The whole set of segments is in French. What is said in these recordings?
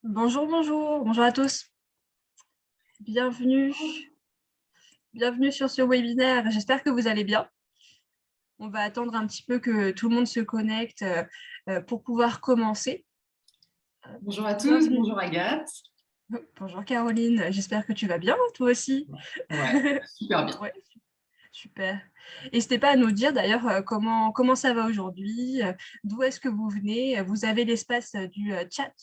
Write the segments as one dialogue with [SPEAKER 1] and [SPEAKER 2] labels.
[SPEAKER 1] Bonjour, bonjour, bonjour à tous. Bienvenue, bienvenue sur ce webinaire. J'espère que vous allez bien. On va attendre un petit peu que tout le monde se connecte pour pouvoir commencer.
[SPEAKER 2] Bonjour à tous,
[SPEAKER 1] Bienvenue.
[SPEAKER 2] bonjour Agathe.
[SPEAKER 1] Bonjour Caroline, j'espère que tu vas bien, toi aussi.
[SPEAKER 2] Ouais, super bien.
[SPEAKER 1] Ouais, super. N'hésitez pas à nous dire d'ailleurs comment ça va aujourd'hui, d'où est-ce que vous venez. Vous avez l'espace du chat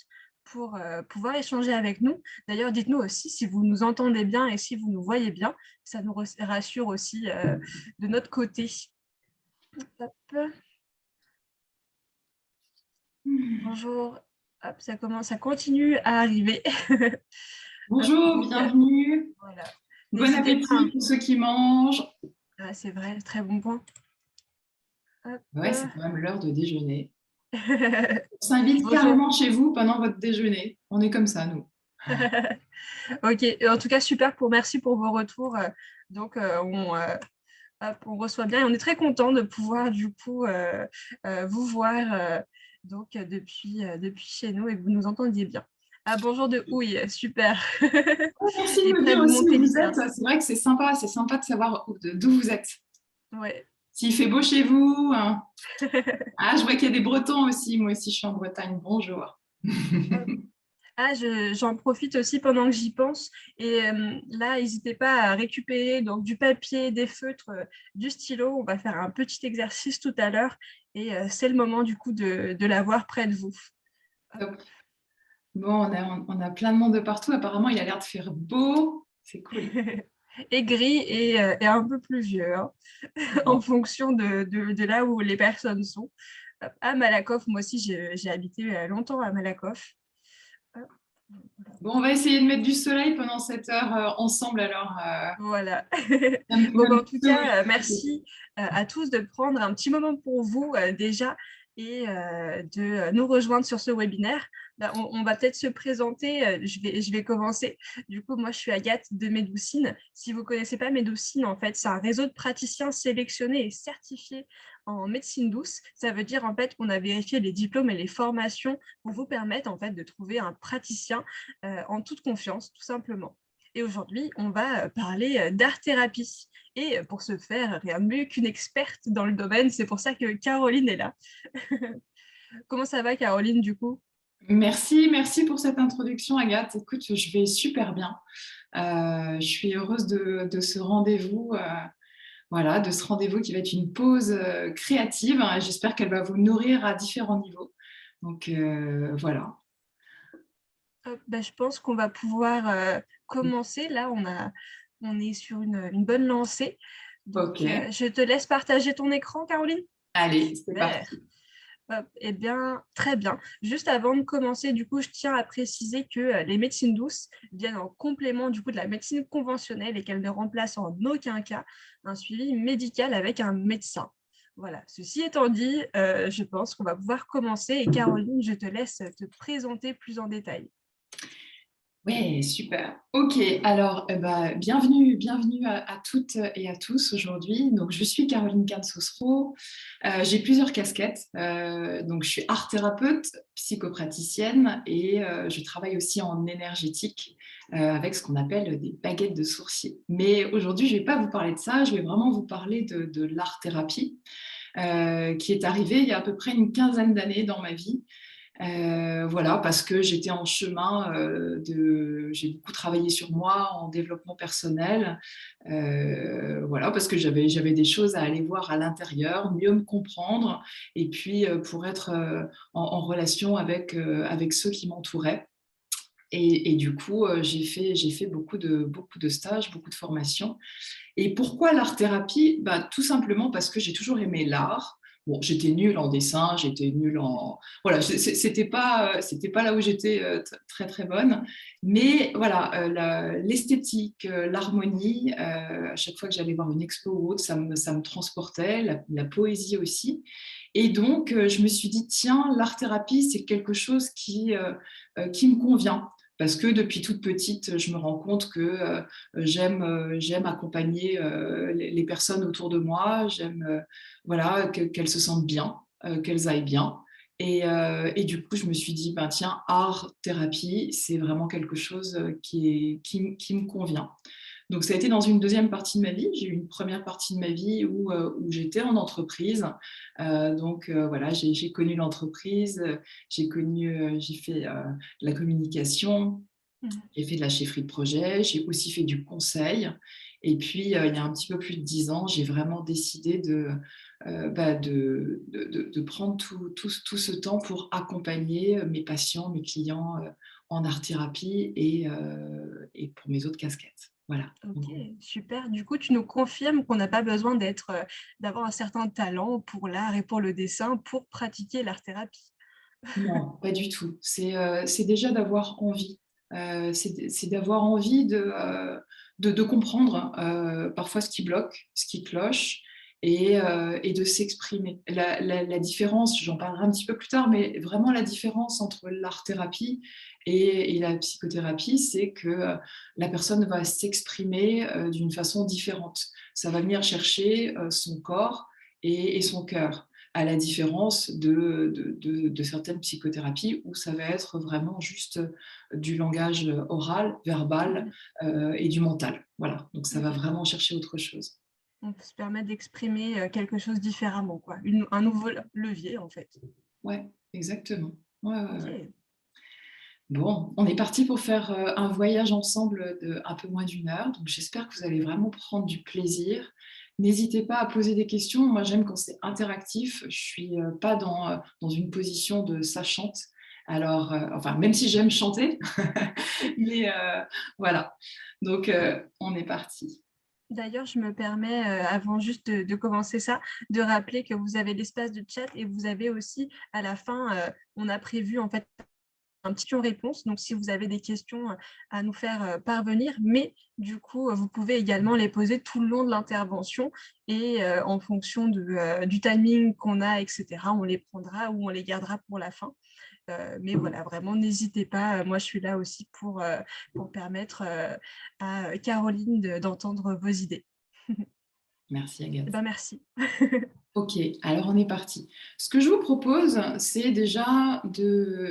[SPEAKER 1] pour pouvoir échanger avec nous. D'ailleurs, dites-nous aussi si vous nous entendez bien et si vous nous voyez bien. Ça nous rassure aussi de notre côté. Hop. Bonjour. Hop, ça continue à arriver. Hop,
[SPEAKER 2] Bonjour,
[SPEAKER 1] donc,
[SPEAKER 2] bienvenue.
[SPEAKER 1] voilà.
[SPEAKER 2] Bon
[SPEAKER 1] N'hésitez pas.
[SPEAKER 2] appétit pour ceux qui mangent.
[SPEAKER 1] Ah, c'est vrai, très bon point. Hop.
[SPEAKER 2] Ouais, c'est quand même l'heure de déjeuner. On s'invite
[SPEAKER 1] Bonjour.
[SPEAKER 2] carrément chez vous pendant votre déjeuner. On est comme ça, nous.
[SPEAKER 1] Ok, en tout cas, super, merci pour vos retours. Donc, on reçoit bien et on est très content de pouvoir du coup vous voir depuis chez nous et que vous nous entendiez bien. Ah, bonjour de Houille, super.
[SPEAKER 2] Oh, merci de
[SPEAKER 1] Et
[SPEAKER 2] me
[SPEAKER 1] près
[SPEAKER 2] dire
[SPEAKER 1] de
[SPEAKER 2] aussi où vous
[SPEAKER 1] Montélimar.
[SPEAKER 2] êtes. C'est vrai que c'est sympa de savoir d'où vous êtes.
[SPEAKER 1] Ouais.
[SPEAKER 2] S'il fait beau chez vous, hein. Ah, je vois qu'il y a des Bretons aussi. Moi aussi, je suis en Bretagne. Bonjour.
[SPEAKER 1] Ah, j'en profite aussi pendant que j'y pense. Et là, n'hésitez pas à récupérer donc, du papier, des feutres, du stylo. On va faire un petit exercice tout à l'heure. Et c'est le moment du coup de l'avoir près de vous.
[SPEAKER 2] Top. Bon, on a plein de monde de partout. Apparemment, il a l'air de faire beau. C'est cool.
[SPEAKER 1] Et gris et un peu pluvieux, hein, en
[SPEAKER 2] Bon.
[SPEAKER 1] fonction de là où les personnes sont. À Malakoff, moi aussi, j'ai habité longtemps à Malakoff.
[SPEAKER 2] Bon, on va essayer de mettre du soleil pendant cette heure ensemble alors.
[SPEAKER 1] Voilà. Bon, ben,
[SPEAKER 2] Un
[SPEAKER 1] en tout
[SPEAKER 2] peu
[SPEAKER 1] cas, merci à tous de prendre un petit moment pour vous déjà et de nous rejoindre sur ce webinaire. Ben, on va peut-être se présenter. Je vais commencer. Du coup, moi, je suis Agathe de Médoucine. Si vous ne connaissez pas Médoucine, en fait, c'est un réseau de praticiens sélectionnés et certifiés en médecine douce. Ça veut dire en fait qu'on a vérifié les diplômes et les formations pour vous permettre en fait de trouver un praticien en toute confiance, tout simplement. Et aujourd'hui, on va parler d'art-thérapie. Et pour ce faire, rien de mieux qu'une experte dans le domaine. C'est pour ça que Caroline est là. Comment ça va, Caroline, du coup?
[SPEAKER 2] merci pour cette introduction, Agathe. Écoute, je vais super bien. Je suis heureuse de ce rendez-vous, voilà, de ce rendez-vous qui va être une pause créative. J'espère qu'elle va vous nourrir à différents niveaux. Donc voilà.
[SPEAKER 1] Ben, je pense qu'on va pouvoir commencer. Là, on est sur une bonne lancée.
[SPEAKER 2] Ok,
[SPEAKER 1] Donc, je te laisse partager ton écran, Caroline.
[SPEAKER 2] allez, c'est
[SPEAKER 1] Super.
[SPEAKER 2] parti.
[SPEAKER 1] Hop, eh bien, très bien. Juste avant de commencer, du coup, je tiens à préciser que les médecines douces viennent en complément du coup de la médecine conventionnelle et qu'elles ne remplacent en aucun cas un suivi médical avec un médecin. Voilà, ceci étant dit, je pense qu'on va pouvoir commencer et Caroline, je te laisse te présenter plus en détail.
[SPEAKER 2] Ouais, super. Ok, alors bienvenue à toutes et à tous aujourd'hui. Donc, je suis Caroline Cansosro. J'ai plusieurs casquettes. Donc, je suis art thérapeute, psychopraticienne et je travaille aussi en énergétique avec ce qu'on appelle des baguettes de sourcier. Mais aujourd'hui, je ne vais pas vous parler de ça. Je vais vraiment vous parler de l'art thérapie qui est arrivée il y a à peu près une quinzaine d'années dans ma vie. Voilà, parce que j'étais en chemin j'ai beaucoup travaillé sur moi en développement personnel. Voilà, parce que j'avais des choses à aller voir à l'intérieur, mieux me comprendre, et puis pour être en relation avec ceux qui m'entouraient. Et du coup, j'ai fait beaucoup de stages, beaucoup de formations. Et pourquoi l'art-thérapie? Bah, tout simplement parce que j'ai toujours aimé l'art. Bon, j'étais nulle en dessin, j'étais nulle en... Voilà, c'était pas là où j'étais très, très bonne. Mais voilà, l'esthétique, l'harmonie, à chaque fois que j'allais voir une expo ou autre, ça me transportait, la poésie aussi. Et donc, je me suis dit, tiens, l'art-thérapie, c'est quelque chose qui me convient. Parce que depuis toute petite, je me rends compte que j'aime accompagner les personnes autour de moi, j'aime voilà, qu'elles se sentent bien, qu'elles aillent bien. Et du coup, je me suis dit, ben, tiens, art-thérapie, c'est vraiment quelque chose qui me convient. Donc, ça a été dans une deuxième partie de ma vie. J'ai eu une première partie de ma vie où j'étais en entreprise. Voilà, j'ai connu l'entreprise, j'ai fait de la communication,
[SPEAKER 1] Mhm.
[SPEAKER 2] j'ai fait de la chefferie de projet, j'ai aussi fait du conseil. Et puis, il y a un petit peu plus de 10 ans, j'ai vraiment décidé de prendre tout ce temps pour accompagner mes patients, mes clients en art-thérapie et pour mes autres casquettes. Voilà. En
[SPEAKER 1] Ok,
[SPEAKER 2] gros.
[SPEAKER 1] super. Du coup, tu nous confirmes qu'on n'a pas besoin d'avoir un certain talent pour l'art et pour le dessin pour pratiquer l'art-thérapie.
[SPEAKER 2] Non, pas du tout. C'est déjà d'avoir envie. C'est d'avoir envie de comprendre parfois ce qui bloque, ce qui cloche, et de s'exprimer. La différence, j'en parlerai un petit peu plus tard, mais vraiment la différence entre l'art-thérapie et la psychothérapie, c'est que la personne va s'exprimer d'une façon différente. Ça va venir chercher son corps et son cœur, à la différence de certaines psychothérapies où ça va être vraiment juste du langage oral, verbal
[SPEAKER 1] Mhm.
[SPEAKER 2] et du mental. Voilà, donc ça va
[SPEAKER 1] Ok.
[SPEAKER 2] vraiment chercher autre chose.
[SPEAKER 1] On peut se permettre d'exprimer quelque chose différemment, quoi. Un nouveau levier, en fait.
[SPEAKER 2] Ouais, exactement. Ouais, ouais,
[SPEAKER 1] Ok.
[SPEAKER 2] ouais. Bon, on est parti pour faire un voyage ensemble de un peu moins d'une heure, donc j'espère que vous allez vraiment prendre du plaisir. N'hésitez pas à poser des questions. Moi, j'aime quand c'est interactif. Je suis pas dans une position de sachante. Alors, enfin, même si j'aime chanter, mais voilà. Donc, on est parti.
[SPEAKER 1] D'ailleurs, je me permets, avant juste de commencer ça, de rappeler que vous avez l'espace de chat et vous avez aussi, à la fin, on a prévu en fait un petit question-réponse. Donc, si vous avez des questions à nous faire parvenir, mais du coup, vous pouvez également les poser tout le long de l'intervention et en fonction du timing qu'on a, etc., on les prendra ou on les gardera pour la fin. Mais voilà, vraiment, n'hésitez pas. Moi, je suis là aussi pour permettre à Caroline d'entendre vos idées.
[SPEAKER 2] Merci,
[SPEAKER 1] Eh
[SPEAKER 2] Agathe.
[SPEAKER 1] ben, merci.
[SPEAKER 2] Ok, alors on est parti. Ce que je vous propose, c'est déjà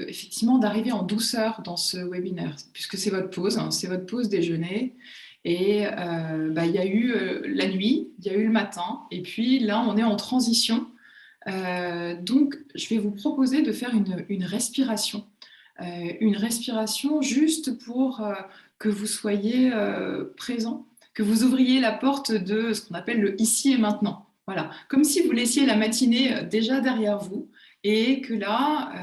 [SPEAKER 2] effectivement d'arriver en douceur dans ce webinaire, puisque c'est votre pause, hein, c'est votre pause déjeuner. Et il y a eu la nuit, il y a eu le matin, et puis là, on est en transition. Donc, je vais vous proposer de faire une respiration. Une respiration juste pour que vous soyez présent, que vous ouvriez la porte de ce qu'on appelle le ici et maintenant. Voilà, comme si vous laissiez la matinée déjà derrière vous et que là,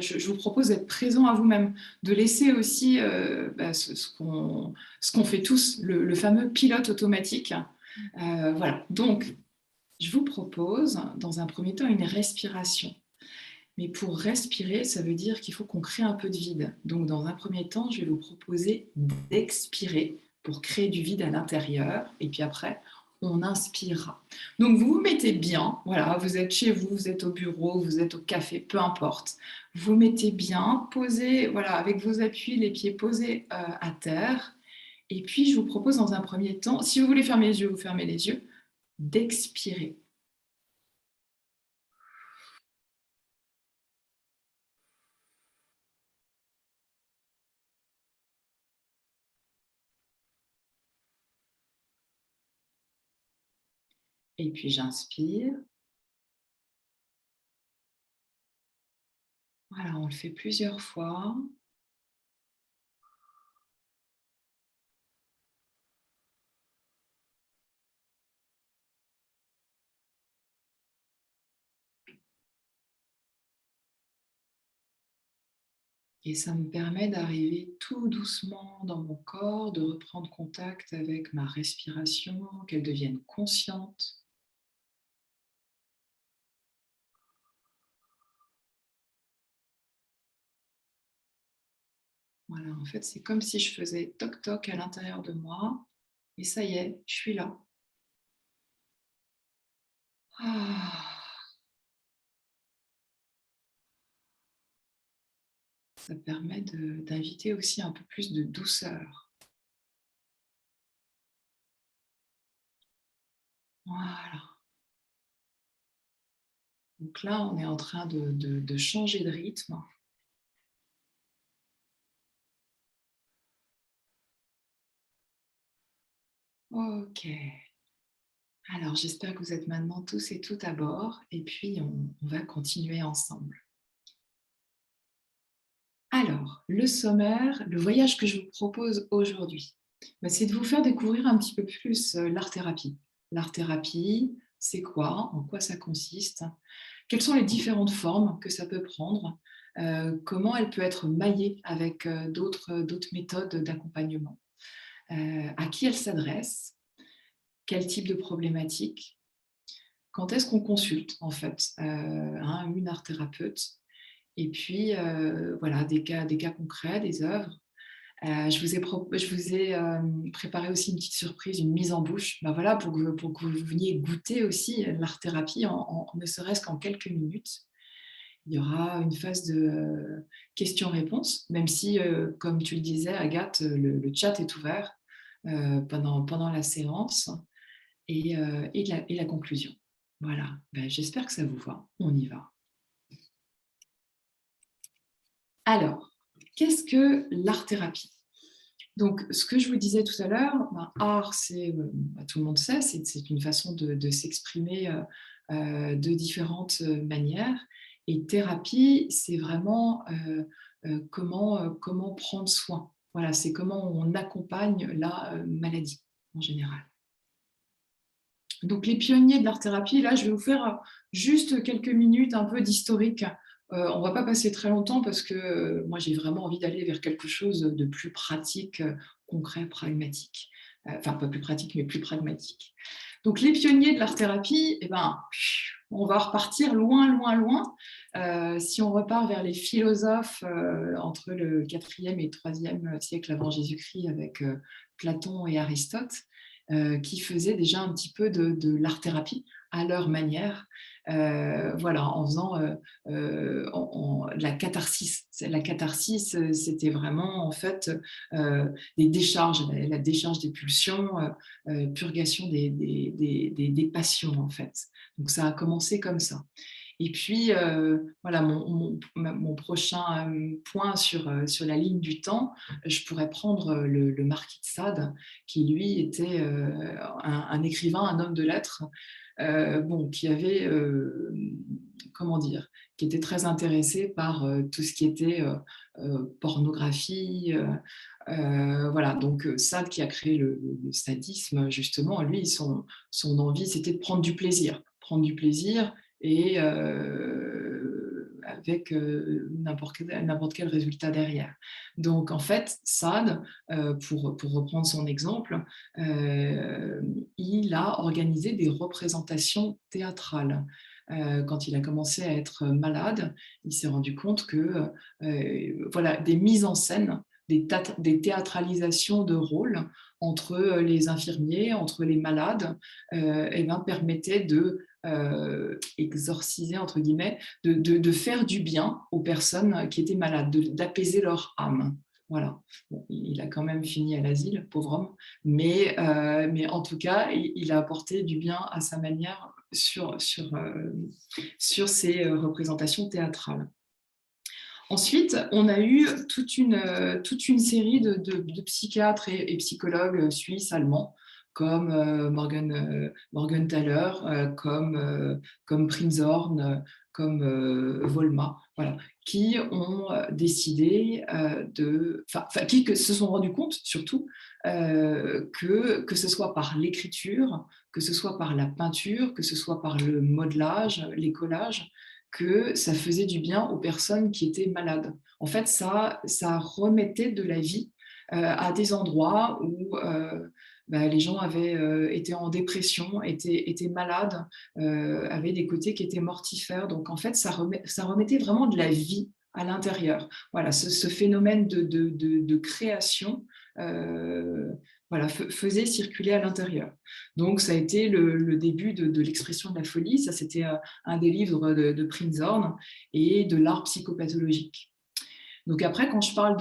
[SPEAKER 2] je vous propose d'être présent à vous-même, de laisser aussi ce qu'on fait tous, le fameux pilote automatique. Voilà, donc je vous propose dans un premier temps une respiration. Mais pour respirer, ça veut dire qu'il faut qu'on crée un peu de vide. Donc, dans un premier temps, je vais vous proposer d'expirer pour créer du vide à l'intérieur. Et puis après, on inspirera. Donc, vous vous mettez bien. Voilà, vous êtes chez vous, vous êtes au bureau, vous êtes au café, peu importe. Vous mettez bien, posez, voilà, avec vos appuis, les pieds posés à terre. Et puis, je vous propose dans un premier temps, si vous voulez fermer les yeux, vous fermez les yeux, d'expirer. Et puis, j'inspire. Voilà, on le fait plusieurs fois. Et ça me permet d'arriver tout doucement dans mon corps, de reprendre contact avec ma respiration, qu'elle devienne consciente. Voilà, en fait, c'est comme si je faisais toc-toc à l'intérieur de moi. Et ça y est, je suis là. Ah, ça permet d'inviter aussi un peu plus de douceur. Voilà. Donc là, on est en train de changer de rythme. Ok. Alors, j'espère que vous êtes maintenant tous et toutes à bord et puis on va continuer ensemble. Alors, le sommaire, le voyage que je vous propose aujourd'hui, c'est de vous faire découvrir un petit peu plus l'art-thérapie. L'art-thérapie, c'est quoi? En quoi ça consiste? Quelles sont les différentes formes que ça peut prendre? Comment elle peut être maillée avec d'autres méthodes d'accompagnement? À qui elle s'adresse? Quel type de problématique? Quand est-ce qu'on consulte, en fait, une art-thérapeute? Et puis, voilà, des cas concrets, des œuvres. Je vous ai préparé aussi une petite surprise, une mise en bouche, voilà, pour que vous veniez goûter aussi l'art-thérapie, ne serait-ce qu'en quelques minutes. Il y aura une phase de questions-réponses, même si, comme tu le disais, Agathe, le chat est ouvert pendant la séance et la conclusion. Voilà, j'espère que ça vous va. On y va. Alors, qu'est-ce que l'art-thérapie? Donc, ce que je vous disais tout à l'heure, art, tout le monde sait, c'est une façon de s'exprimer de différentes manières. Et thérapie, c'est vraiment comment prendre soin. Voilà, c'est comment on accompagne la maladie en général. Donc, les pionniers de l'art-thérapie, là, je vais vous faire juste quelques minutes un peu d'historique. On ne va pas passer très longtemps parce que moi, j'ai vraiment envie d'aller vers quelque chose de plus pratique, concret, pragmatique. Enfin, pas plus pratique, mais plus pragmatique. Donc, les pionniers de l'art-thérapie, on va repartir loin, loin, loin. Si on repart vers les philosophes entre le 4e et 3e siècle avant Jésus-Christ avec Platon et Aristote, qui faisaient déjà un petit peu de l'art-thérapie à leur manière, voilà, en faisant la catharsis. La catharsis, c'était vraiment en fait des décharges, la décharge des pulsions, purgation des passions en fait. Donc ça a commencé comme ça. Et puis, voilà, mon prochain point sur la ligne du temps, je pourrais prendre le marquis de Sade, qui lui était un écrivain, un homme de lettres, qui avait, comment dire, qui était très intéressé par tout ce qui était pornographie. Voilà, donc Sade qui a créé le sadisme, justement, lui, son envie, c'était de prendre du plaisir. Prendre du plaisir et avec n'importe quel résultat derrière. Donc en fait, Sade, pour reprendre son exemple, il a organisé des représentations théâtrales. Quand il a commencé à être malade, il s'est rendu compte que voilà, des mises en scène, des théâtralisations de rôles entre les infirmiers, entre les malades, permettaient de exorciser, entre guillemets, de faire du bien aux personnes qui étaient malades, d'apaiser leur âme. Voilà. Bon, il a quand même fini à l'asile, pauvre homme, mais en tout cas, il a apporté du bien à sa manière sur ces représentations théâtrales. Ensuite, on a eu toute une série de psychiatres et psychologues suisses, allemands, comme Morgenthaler, comme Prinzhorn, comme Volma, voilà, qui ont décidé qui se sont rendus compte surtout que ce soit par l'écriture, que ce soit par la peinture, que ce soit par le modelage, les collages, que ça faisait du bien aux personnes qui étaient malades. En fait, ça remettait de la vie à des endroits où les gens avaient été en dépression, étaient malades, avaient des côtés qui étaient mortifères. Donc, en fait, ça remettait vraiment de la vie à l'intérieur. Voilà, ce phénomène de création voilà, faisait circuler à l'intérieur. Donc, ça a été le début de l'expression de la folie. Ça, c'était un des livres de Prinzhorn et de l'art psychopathologique. Donc après, quand je parle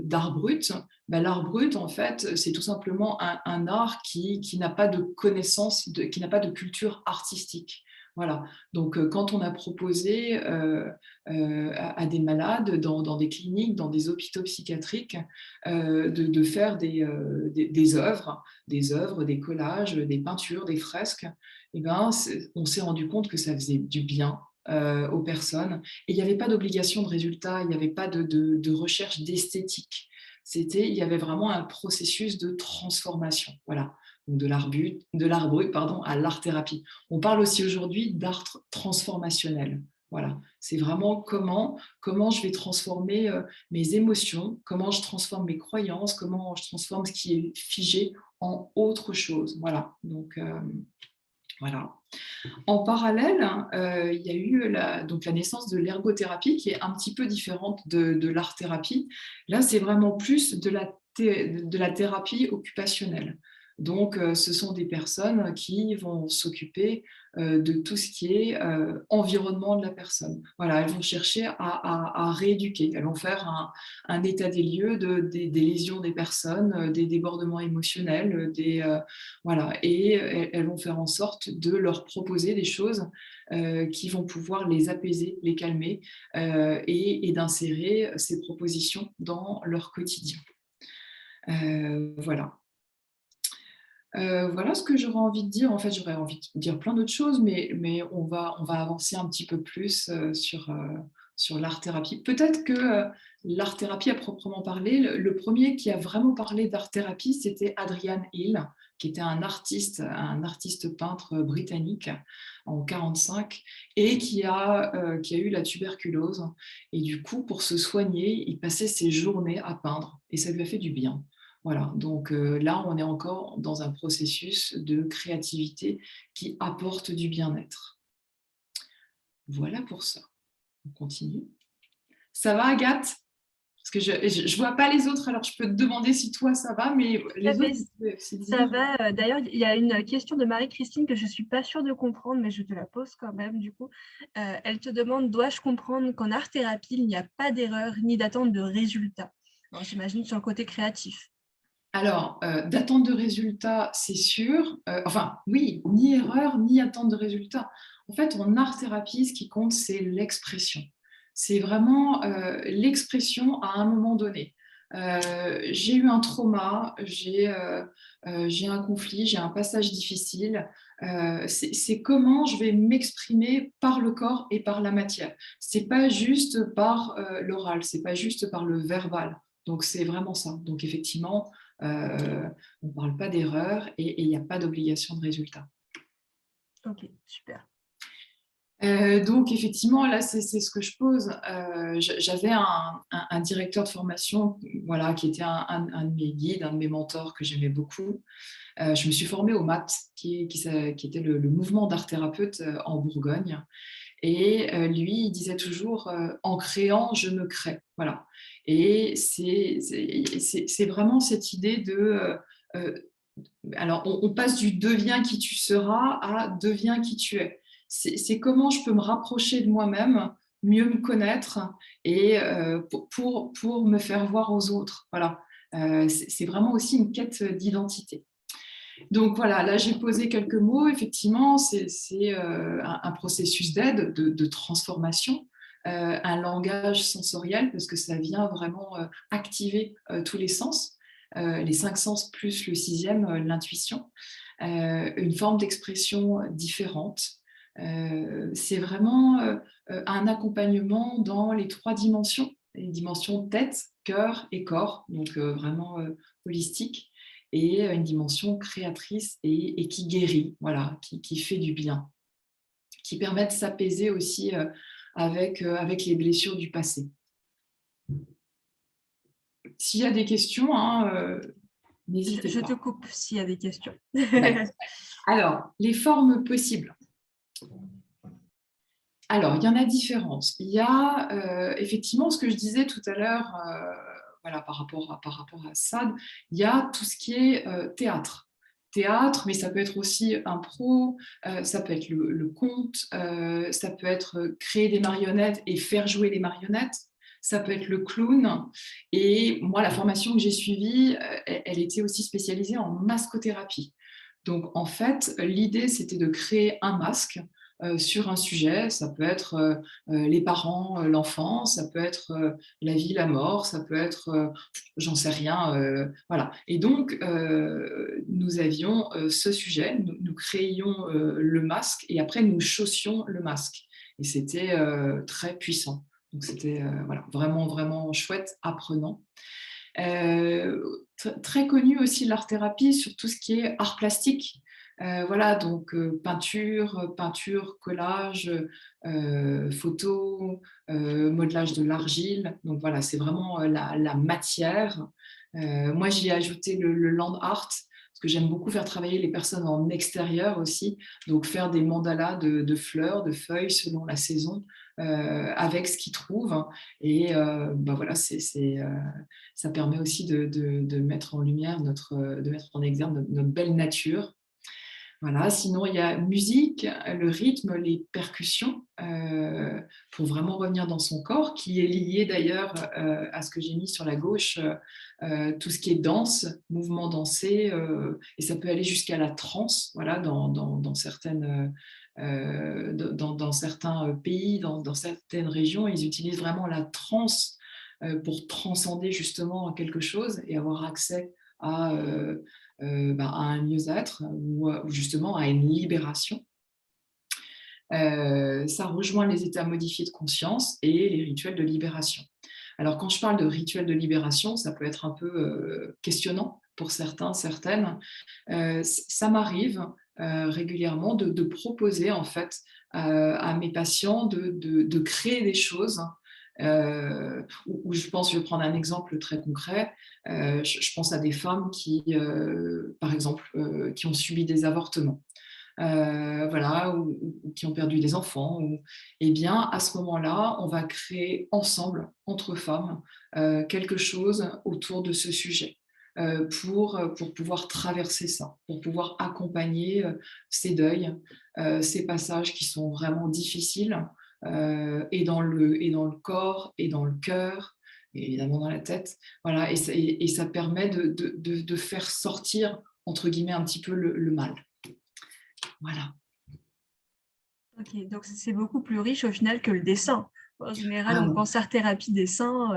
[SPEAKER 2] d'art brut, l'art brut, en fait, c'est tout simplement un art qui n'a pas de connaissance, qui n'a pas de culture artistique. Voilà. Donc, quand on a proposé à des malades dans des cliniques, dans des hôpitaux psychiatriques, de faire des œuvres, des collages, des peintures, des fresques, eh ben, on s'est rendu compte que ça faisait du bien aux personnes. Et il n'y avait pas d'obligation de résultat, il n'y avait pas de recherche d'esthétique. Il y avait vraiment un processus de transformation. Voilà. Donc de l'art brut pardon, à l'art-thérapie. On parle aussi aujourd'hui d'art transformationnel. Voilà, c'est vraiment comment je vais transformer mes émotions, comment je transforme mes croyances, comment je transforme ce qui est figé en autre chose. Voilà, donc voilà. En parallèle, il y a eu donc la naissance de l'ergothérapie qui est un petit peu différente de l'art-thérapie. Là, c'est vraiment plus de la thérapie occupationnelle. Donc, ce sont des personnes qui vont s'occuper de tout ce qui est environnement de la personne. Voilà, elles vont chercher à rééduquer. Elles vont faire un état des lieux des lésions des personnes, des débordements émotionnels, voilà, et elles vont faire en sorte de leur proposer des choses qui vont pouvoir les apaiser, les calmer et d'insérer ces propositions dans leur quotidien. Voilà. Voilà ce que j'aurais envie de dire. En fait, j'aurais envie de dire plein d'autres choses, mais on va avancer un petit peu plus sur l'art-thérapie. Peut-être que l'art-thérapie à proprement parler, le premier qui a vraiment parlé d'art-thérapie, c'était Adrian Hill, qui était un artiste peintre britannique en 1945 et qui a eu la tuberculose. Et du coup, pour se soigner, il passait ses journées à peindre et ça lui a fait du bien. Voilà, donc là, on est encore dans un processus de créativité qui apporte du bien-être. Voilà pour ça. On continue. Ça va, Agathe? Parce que je ne vois pas les autres, alors je peux te demander si toi, ça va, mais les autres, je peux aussi
[SPEAKER 1] Ça
[SPEAKER 2] dire.
[SPEAKER 1] va. D'ailleurs, il y a une question de Marie-Christine que je ne suis pas sûre de comprendre, mais je te la pose quand même, du coup. Elle te demande, dois-je comprendre qu'en art-thérapie, il n'y a pas d'erreur ni d'attente de résultat? J'imagine sur le côté créatif.
[SPEAKER 2] Alors, d'attente de résultats, c'est sûr. Enfin, oui, ni erreur, ni attente de résultats. En fait, en art-thérapie, ce qui compte, c'est l'expression. C'est vraiment l'expression à un moment donné. J'ai eu un trauma, j'ai un conflit, j'ai un passage difficile. C'est comment je vais m'exprimer par le corps et par la matière. C'est pas juste par l'oral, c'est pas juste par le verbal. Donc, c'est vraiment ça. Donc, effectivement, on ne parle pas d'erreur et il n'y a pas d'obligation de résultat.
[SPEAKER 1] Ok, super.
[SPEAKER 2] Donc, effectivement, là, c'est ce que je pose. J'avais un directeur de formation voilà, qui était un de mes guides, un de mes mentors que j'aimais beaucoup. Je me suis formée au MAT, qui était le mouvement d'art thérapeute en Bourgogne. Et lui, il disait toujours en créant, je me crée. Voilà. Et c'est vraiment cette idée de. Alors, on passe du deviens qui tu seras à deviens qui tu es. C'est comment je peux me rapprocher de moi-même, mieux me connaître et pour me faire voir aux autres. Voilà. C'est vraiment aussi une quête d'identité. Donc voilà, là j'ai posé quelques mots. Effectivement, c'est un processus d'aide, de transformation, un langage sensoriel parce que ça vient vraiment activer tous les sens, les 5 sens plus le 6e, l'intuition, une forme d'expression différente. C'est vraiment un accompagnement dans les 3 dimensions, les dimensions tête, cœur et corps, donc vraiment holistique et une dimension créatrice et qui guérit, voilà, qui fait du bien, qui permet de s'apaiser aussi avec les blessures du passé. S'il y a des questions, n'hésitez pas.
[SPEAKER 1] Je te coupe s'il y a des questions.
[SPEAKER 2] Alors, les formes possibles. Alors, il y en a différentes. Il y a effectivement ce que je disais tout à l'heure, voilà, par rapport à Sade, il y a tout ce qui est théâtre. Théâtre, mais ça peut être aussi impro, ça peut être le conte, ça peut être créer des marionnettes et faire jouer les marionnettes, ça peut être le clown. Et moi, la formation que j'ai suivie, elle était aussi spécialisée en mascothérapie. Donc, en fait, l'idée, c'était de créer un masque sur un sujet. Ça peut être les parents, l'enfant, ça peut être la vie, la mort, ça peut être, j'en sais rien, voilà. Et donc, nous avions ce sujet, nous créions le masque et après nous chaussions le masque. Et c'était très puissant. Donc c'était voilà, vraiment, vraiment chouette, apprenant. Très connu aussi l'art-thérapie sur tout ce qui est art plastique. Voilà, donc peinture, collage, photo, modelage de l'argile. Donc voilà, c'est vraiment la matière. Moi, j'y ai ajouté le land art, parce que j'aime beaucoup faire travailler les personnes en extérieur aussi. Donc faire des mandalas de fleurs, de feuilles selon la saison, avec ce qu'ils trouvent. Et ben voilà, ça permet aussi de mettre en lumière de mettre en exergue notre belle nature. Voilà, sinon il y a musique, le rythme, les percussions, pour vraiment revenir dans son corps, qui est lié d'ailleurs à ce que j'ai mis sur la gauche, tout ce qui est danse, mouvement dansé, et ça peut aller jusqu'à la transe, voilà, dans certaines, dans certains pays, dans certaines régions, ils utilisent vraiment la transe pour transcender justement quelque chose et avoir accès à, à un mieux-être ou justement à une libération. Ça rejoint les états modifiés de conscience et les rituels de libération. Alors quand je parle de rituels de libération, ça peut être un peu questionnant pour certains, certaines. Ça m'arrive régulièrement de proposer en fait à mes patients de créer des choses. Où je vais prendre un exemple très concret. Je pense à des femmes qui, par exemple, qui ont subi des avortements. Voilà, ou qui ont perdu des enfants, eh bien, à ce moment-là, on va créer ensemble, entre femmes, quelque chose autour de ce sujet. Pour pouvoir traverser ça, pour pouvoir accompagner ces deuils, ces passages qui sont vraiment difficiles, et dans le corps, et dans le cœur, et évidemment dans la tête. Voilà, et ça permet de faire sortir, entre guillemets, un petit peu le mal. Voilà.
[SPEAKER 1] Ok, donc c'est beaucoup plus riche au final que le dessin. En général,
[SPEAKER 2] Ah
[SPEAKER 1] on
[SPEAKER 2] oui.
[SPEAKER 1] pense art-thérapie, dessin,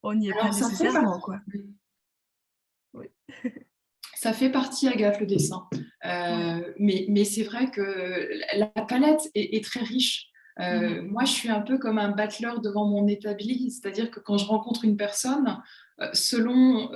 [SPEAKER 1] on n'y est pas
[SPEAKER 2] Alors,
[SPEAKER 1] nécessairement, quoi. Oui.
[SPEAKER 2] Ça fait partie, Agathe, le dessin.
[SPEAKER 1] Ouais.
[SPEAKER 2] Mais c'est vrai que la palette est très riche.
[SPEAKER 1] Mhm.
[SPEAKER 2] Moi, je suis un peu comme un battleur devant mon établi, c'est-à-dire que quand je rencontre une personne, selon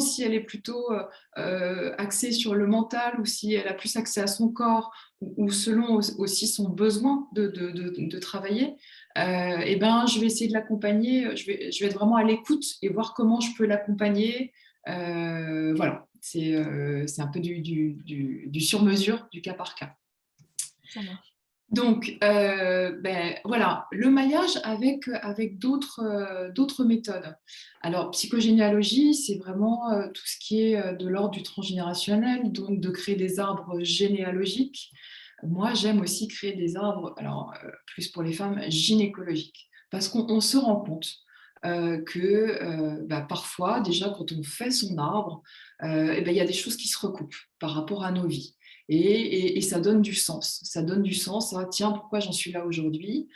[SPEAKER 2] si elle est plutôt axée sur le mental ou si elle a plus accès à son corps, ou selon aussi son besoin de travailler, eh ben, je vais essayer de l'accompagner, je vais être vraiment à l'écoute et voir comment je peux l'accompagner. Voilà, c'est un peu du sur-mesure, du cas par cas.
[SPEAKER 1] Ça marche.
[SPEAKER 2] Donc, voilà, le maillage avec d'autres méthodes. Alors, psychogénéalogie, c'est vraiment tout ce qui est de l'ordre du transgénérationnel, donc de créer des arbres généalogiques. Moi, j'aime aussi créer des arbres, alors plus pour les femmes, gynécologiques, parce qu'on se rend compte que parfois, déjà, quand on fait son arbre, il y a des choses qui se recoupent par rapport à nos vies. Et ça donne du sens. Ça donne du sens à, tiens, pourquoi j'en suis là aujourd'hui,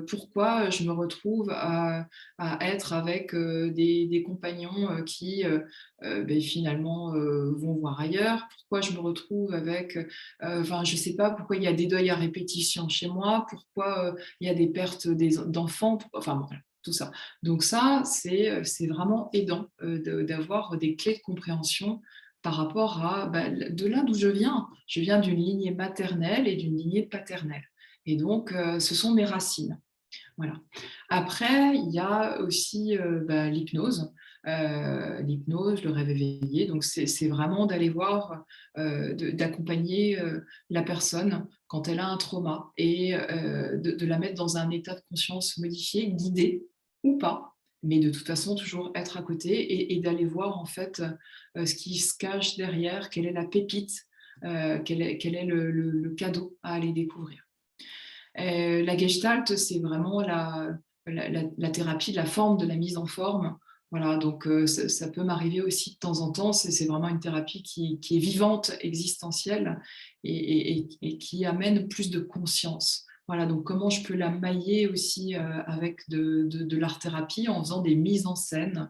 [SPEAKER 2] pourquoi je me retrouve à être avec des compagnons qui finalement vont voir ailleurs, pourquoi je me retrouve avec, je ne sais pas, pourquoi il y a des deuils à répétition chez moi, pourquoi il y a des pertes d'enfants, enfin bon, voilà, tout ça. Donc ça, c'est vraiment aidant d'avoir des clés de compréhension par rapport à de là d'où je viens. Je viens d'une lignée maternelle et d'une lignée paternelle. Et donc, ce sont mes racines. Voilà. Après, il y a aussi l'hypnose. L'hypnose, le rêve éveillé. Donc, c'est vraiment d'aller voir, d'accompagner la personne quand elle a un trauma et de la mettre dans un état de conscience modifié, guidé ou pas, mais de toute façon, toujours être à côté et d'aller voir en fait ce qui se cache derrière, quelle est la pépite, quel est le cadeau à aller découvrir. La gestalt, c'est vraiment la thérapie, la forme de la mise en forme Voilà, donc ça peut m'arriver aussi de temps en temps. C'est vraiment une thérapie qui est vivante, existentielle et qui amène plus de conscience. Voilà, donc comment je peux la mailler aussi avec de l'art-thérapie en faisant des mises en scène,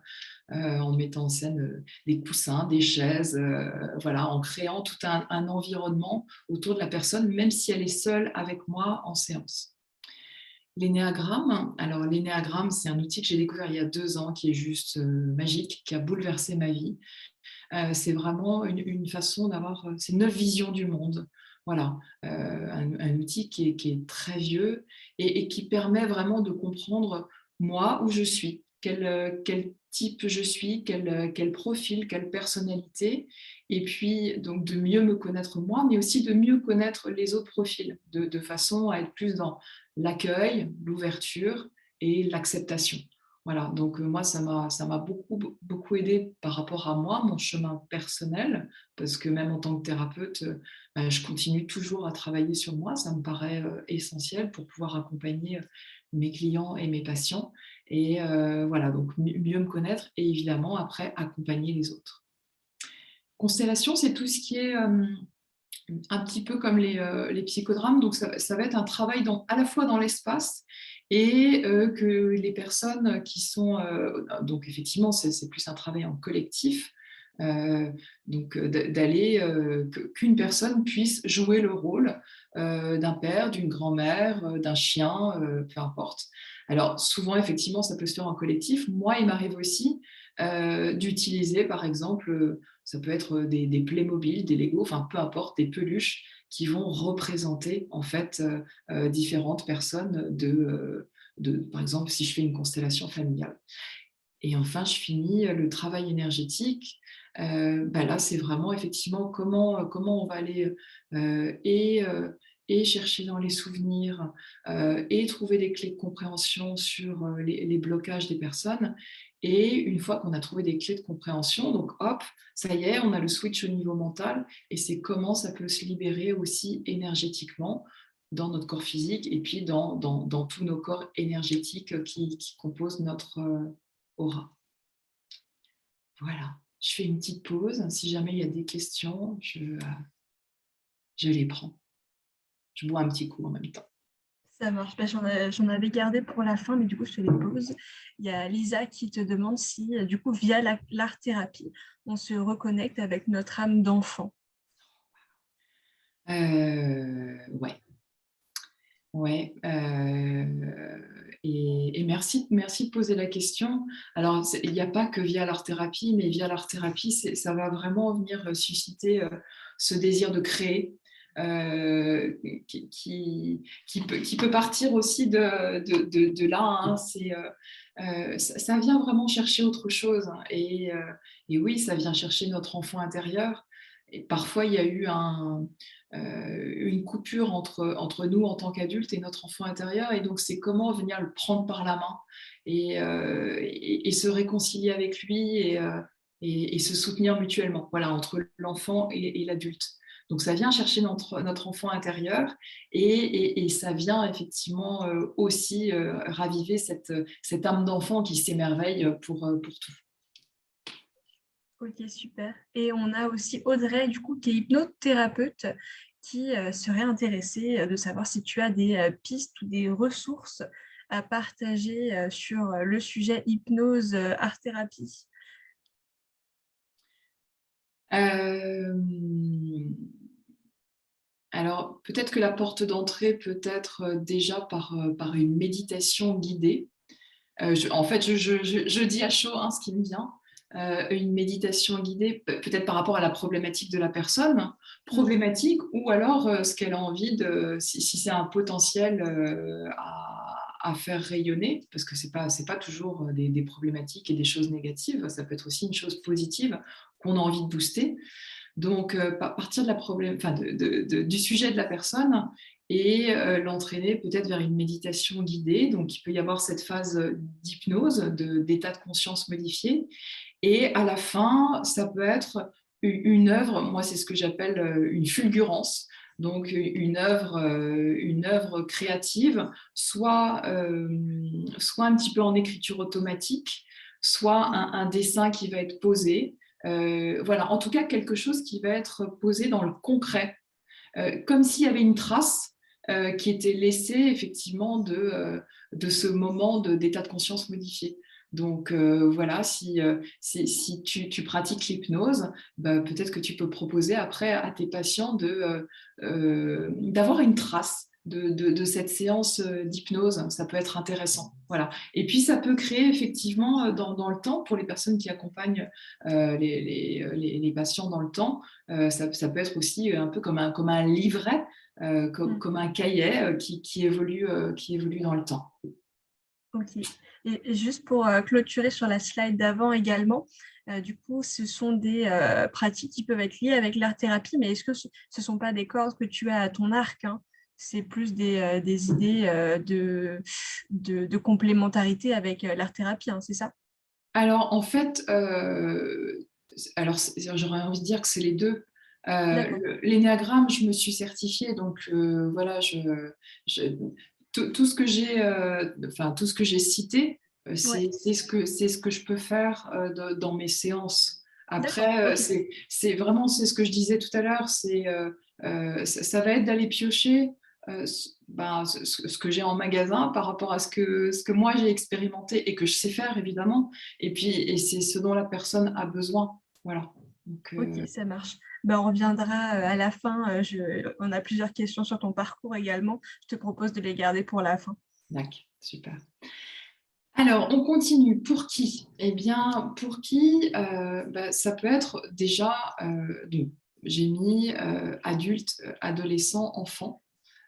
[SPEAKER 2] en mettant en scène des coussins, des chaises, voilà, en créant tout un environnement autour de la personne, même si elle est seule avec moi en séance. L'énéagramme, alors l'énéagramme, c'est un outil que j'ai découvert il y a 2 ans qui est juste magique, qui a bouleversé ma vie. C'est vraiment une façon d'avoir, c'est 9 visions du monde. Voilà, un outil qui est très vieux et qui permet vraiment de comprendre moi où je suis, quel type je suis, quel profil, quelle personnalité, et puis donc de mieux me connaître moi, mais aussi de mieux connaître les autres profils, de façon à être plus dans l'accueil, l'ouverture et l'acceptation. Voilà, donc moi, ça m'a beaucoup aidé par rapport à moi, mon chemin personnel, parce que même en tant que thérapeute, bah, je continue toujours à travailler sur moi. Ça me paraît essentiel pour pouvoir accompagner mes clients et mes patients. Et voilà, donc mieux me connaître et évidemment, après, accompagner les autres. Constellation, c'est tout ce qui est un petit peu comme les psychodrames, donc ça va être un travail à la fois dans l'espace et que les personnes qui sont... donc effectivement, c'est plus un travail en collectif, donc d'aller, qu'une personne puisse jouer le rôle d'un père, d'une grand-mère, d'un chien, peu importe. Alors souvent, effectivement, ça peut se faire en collectif. Moi, il m'arrive aussi d'utiliser, par exemple, ça peut être des Playmobil, des Lego, enfin peu importe, des peluches qui vont représenter en fait différentes personnes par exemple, si je fais une constellation familiale. Et enfin, je finis le travail énergétique. Bah là, c'est vraiment effectivement comment on va aller et chercher dans les souvenirs et trouver des clés de compréhension sur les blocages des personnes. Et une fois qu'on a trouvé des clés de compréhension, donc hop, ça y est, on a le switch au niveau mental et c'est comment ça peut se libérer aussi énergétiquement dans notre corps physique et puis dans tous nos corps énergétiques qui composent notre aura. Voilà, je fais une petite pause. Si jamais il y a des questions, je les prends. Je bois un petit coup en même temps.
[SPEAKER 1] Ça marche. Bah, j'en avais gardé pour la fin, mais du coup, je te les pose. Il y a Lisa qui te demande si, du coup, via l'art-thérapie, on se reconnecte avec notre âme d'enfant.
[SPEAKER 2] Ouais, ouais. Et merci de poser la question. Alors, il n'y a pas que via l'art-thérapie, mais via l'art-thérapie, ça va vraiment venir susciter ce désir de créer, euh, qui, qui, qui peut partir aussi de là. Hein. Ça vient vraiment chercher autre chose. Et oui, ça vient chercher notre enfant intérieur. Et parfois, il y a eu une coupure entre nous en tant qu'adultes et notre enfant intérieur. Et donc, c'est comment venir le prendre par la main et se réconcilier avec lui et se soutenir mutuellement, voilà, entre l'enfant et l'adulte. Donc, ça vient chercher notre enfant intérieur et ça vient effectivement aussi raviver cette âme d'enfant qui s'émerveille pour tout.
[SPEAKER 1] Ok, super. Et on a aussi Audrey, du coup, qui est hypnothérapeute, qui serait intéressée de savoir si tu as des pistes ou des ressources à partager sur le sujet hypnose, art-thérapie.
[SPEAKER 2] Euh, Alors, peut-être que la porte d'entrée peut être déjà par une méditation guidée. En fait, je dis à chaud ce qui me vient. Une méditation guidée, peut-être par rapport à la problématique de la personne, problématique, ou alors ce qu'elle a envie si c'est un potentiel à faire rayonner, parce que c'est pas toujours des problématiques et des choses négatives, ça peut être aussi une chose positive qu'on a envie de booster. Donc, partir du sujet de la personne et l'entraîner peut-être vers une méditation guidée. Donc, il peut y avoir cette phase d'hypnose, d'état de conscience modifié. Et à la fin, ça peut être une œuvre, moi c'est ce que j'appelle une fulgurance. Donc une œuvre créative, soit un petit peu en écriture automatique, soit un dessin qui va être posé. Voilà, en tout cas, quelque chose qui va être posé dans le concret, comme s'il y avait une trace qui était laissée effectivement de ce moment d'état de conscience modifié. Donc voilà, si tu pratiques l'hypnose, bah, peut-être que tu peux proposer après à tes patients d'avoir une trace de cette séance d'hypnose. Ça peut être intéressant. Voilà. Et puis ça peut créer effectivement dans le temps, pour les personnes qui accompagnent les patients dans le temps, ça peut être aussi un peu comme un livret, comme un cahier qui évolue dans le temps.
[SPEAKER 1] Ok. Et juste pour clôturer sur la slide d'avant également, du coup, ce sont des pratiques qui peuvent être liées avec l'art-thérapie, mais est-ce que ce ne sont pas des cordes que tu as à ton arc, hein? C'est plus des idées de complémentarité avec l'art-thérapie, hein, c'est ça?
[SPEAKER 2] Alors, en fait, j'aurais envie de dire que c'est les deux.
[SPEAKER 1] D'accord.
[SPEAKER 2] L'énéagramme, je me suis certifiée, donc voilà, je- tout ce que tout ce que j'ai cité,
[SPEAKER 1] Ouais,
[SPEAKER 2] c'est ce que je peux faire dans mes séances.
[SPEAKER 1] d'accord.
[SPEAKER 2] Après,
[SPEAKER 1] Ok.
[SPEAKER 2] c'est vraiment, c'est ce que je disais tout à l'heure, ça va être d'aller piocher ce que j'ai en magasin par rapport à ce que moi j'ai expérimenté et que je sais faire évidemment, et c'est ce dont la personne a besoin. Voilà. Donc,
[SPEAKER 1] Ok, ça marche. Ben, on reviendra à la fin. On a plusieurs questions sur ton parcours également. Je te propose de les garder pour la fin.
[SPEAKER 2] d'accord, super. Alors, on continue. Pour qui? Eh bien, pour qui ça peut être déjà, j'ai mis adulte, adolescent, enfant.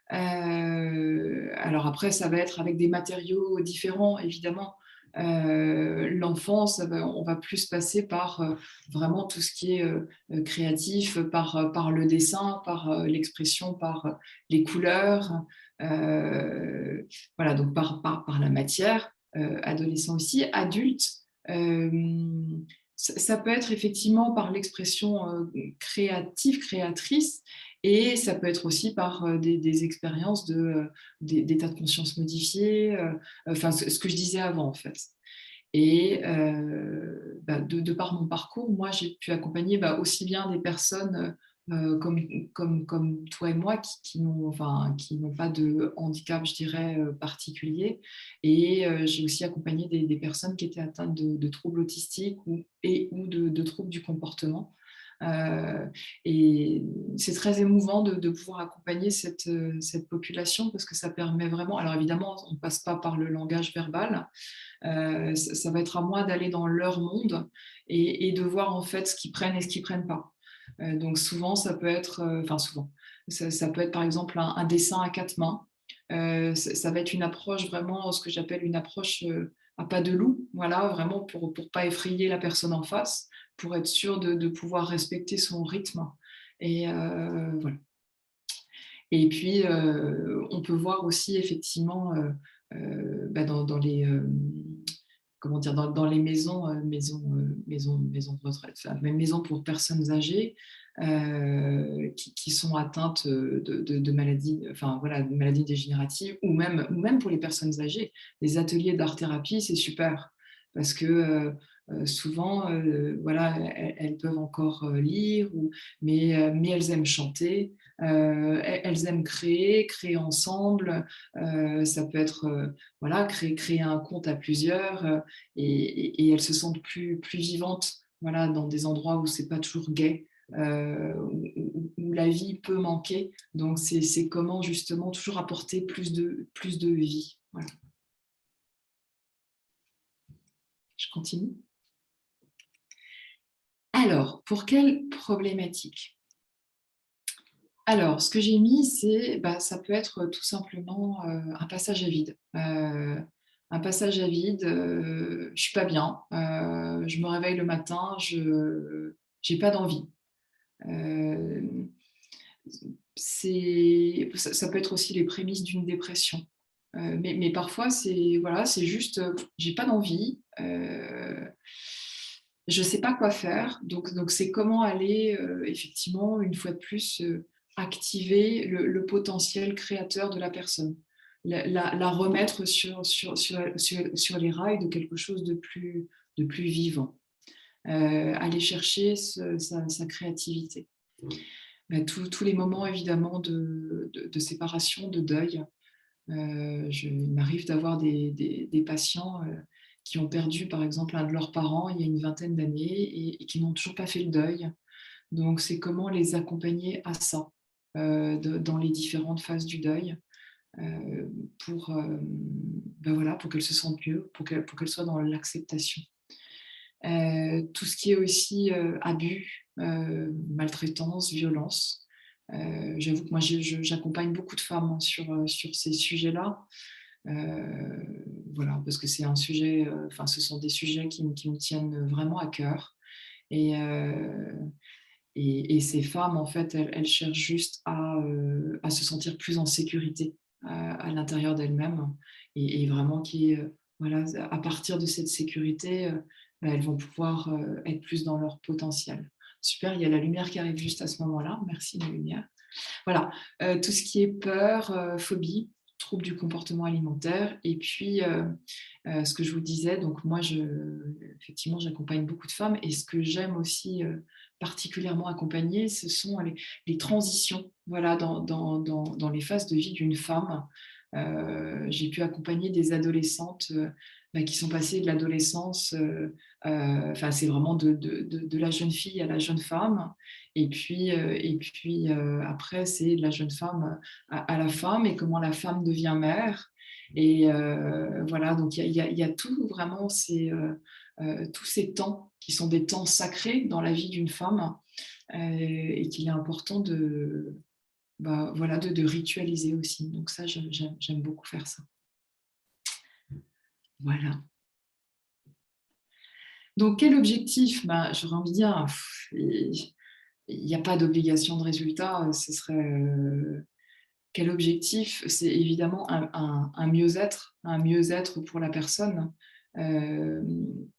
[SPEAKER 2] Alors après, ça va être avec des matériaux différents, évidemment. L'enfance, on va plus passer par vraiment tout ce qui est créatif, par le dessin, par l'expression, par les couleurs, voilà, donc par la matière, adolescent aussi, adulte. Ça peut être effectivement par l'expression créative, créatrice, et ça peut être aussi par des expériences d'état de conscience modifiés, enfin ce que je disais avant en fait. Et de par mon parcours, moi j'ai pu accompagner aussi bien des personnes comme toi et moi qui n'ont pas de handicap, je dirais, particulier. Et j'ai aussi accompagné des personnes qui étaient atteintes de troubles autistiques ou de troubles du comportement. Euh, et c'est très émouvant de pouvoir accompagner cette population, parce que ça permet vraiment, alors évidemment, on ne passe pas par le langage verbal, ça va être à moi d'aller dans leur monde et de voir en fait ce qu'ils prennent et ce qu'ils ne prennent pas. Donc souvent, ça peut être, ça peut être par exemple un dessin à quatre mains. Ça va être une approche vraiment, ce que j'appelle une approche à pas de loup, voilà, vraiment pour pas effrayer la personne en face, pour être sûr de pouvoir respecter son rythme. Et voilà. Et puis, on peut voir aussi effectivement dans les comment dire, dans les maisons de retraite, enfin, même maisons pour personnes âgées qui sont atteintes de maladies, enfin voilà, de maladies dégénératives, ou même pour les personnes âgées. Les ateliers d'art-thérapie, c'est super, parce que souvent, voilà, elles peuvent encore lire, mais elles aiment chanter, elles aiment créer ensemble. Ça peut être voilà, créer un conte à plusieurs, et elles se sentent plus vivantes, voilà, dans des endroits où c'est pas toujours gai, où la vie peut manquer. Donc c'est comment justement toujours apporter plus de vie. Voilà. Je continue. Alors, pour quelle problématique? Alors, ce que j'ai mis, ça peut être tout simplement un passage à vide. Un passage à vide, je suis pas bien, je me réveille le matin, je n'ai pas d'envie. Euh, ça peut être aussi les prémices d'une dépression. Mais parfois, c'est juste, j'ai pas d'envie, je sais pas quoi faire. Donc c'est comment aller, effectivement, une fois de plus, activer le potentiel créateur de la personne. La remettre sur les rails de quelque chose de plus vivant. Aller chercher sa créativité. Tous les moments évidemment de séparation, de deuil. Il m'arrive d'avoir des patients qui ont perdu par exemple un de leurs parents il y a une vingtaine d'années et qui n'ont toujours pas fait le deuil. Donc c'est comment les accompagner à ça dans les différentes phases du deuil euh, pour, euh, voilà, pour qu'elles se sentent mieux, pour qu'elles soient dans l'acceptation. Tout ce qui est aussi abus, maltraitance, violence. J'avoue que moi, j'accompagne beaucoup de femmes hein, sur ces sujets-là. Voilà, parce que c'est un sujet, ce sont des sujets qui me tiennent vraiment à cœur. Et, euh, et ces femmes, en fait, elles cherchent juste à se sentir plus en sécurité à l'intérieur d'elles-mêmes et vraiment voilà, à partir de cette sécurité, elles vont pouvoir être plus dans leur potentiel. Super, il y a la lumière qui arrive juste à ce moment-là. Merci la lumière. Voilà, tout ce qui est peur, phobie, troubles du comportement alimentaire. Et puis, ce que je vous disais, donc moi, effectivement, j'accompagne beaucoup de femmes. Et ce que j'aime aussi particulièrement accompagner, ce sont les transitions voilà, dans les phases de vie d'une femme. J'ai pu accompagner des adolescentes qui sont passées de l'adolescence, c'est vraiment de la jeune fille à la jeune femme. Et puis après, c'est de la jeune femme à la femme et comment la femme devient mère. Et voilà, donc il y a tout vraiment tous ces temps qui sont des temps sacrés dans la vie d'une femme et qu'il est important voilà, de ritualiser aussi. Donc ça, j'aime beaucoup faire ça. Voilà. Donc quel objectif j'aurais envie de dire, il n'y a pas d'obligation de résultat. Ce serait quel objectif? C'est évidemment un mieux-être pour la personne.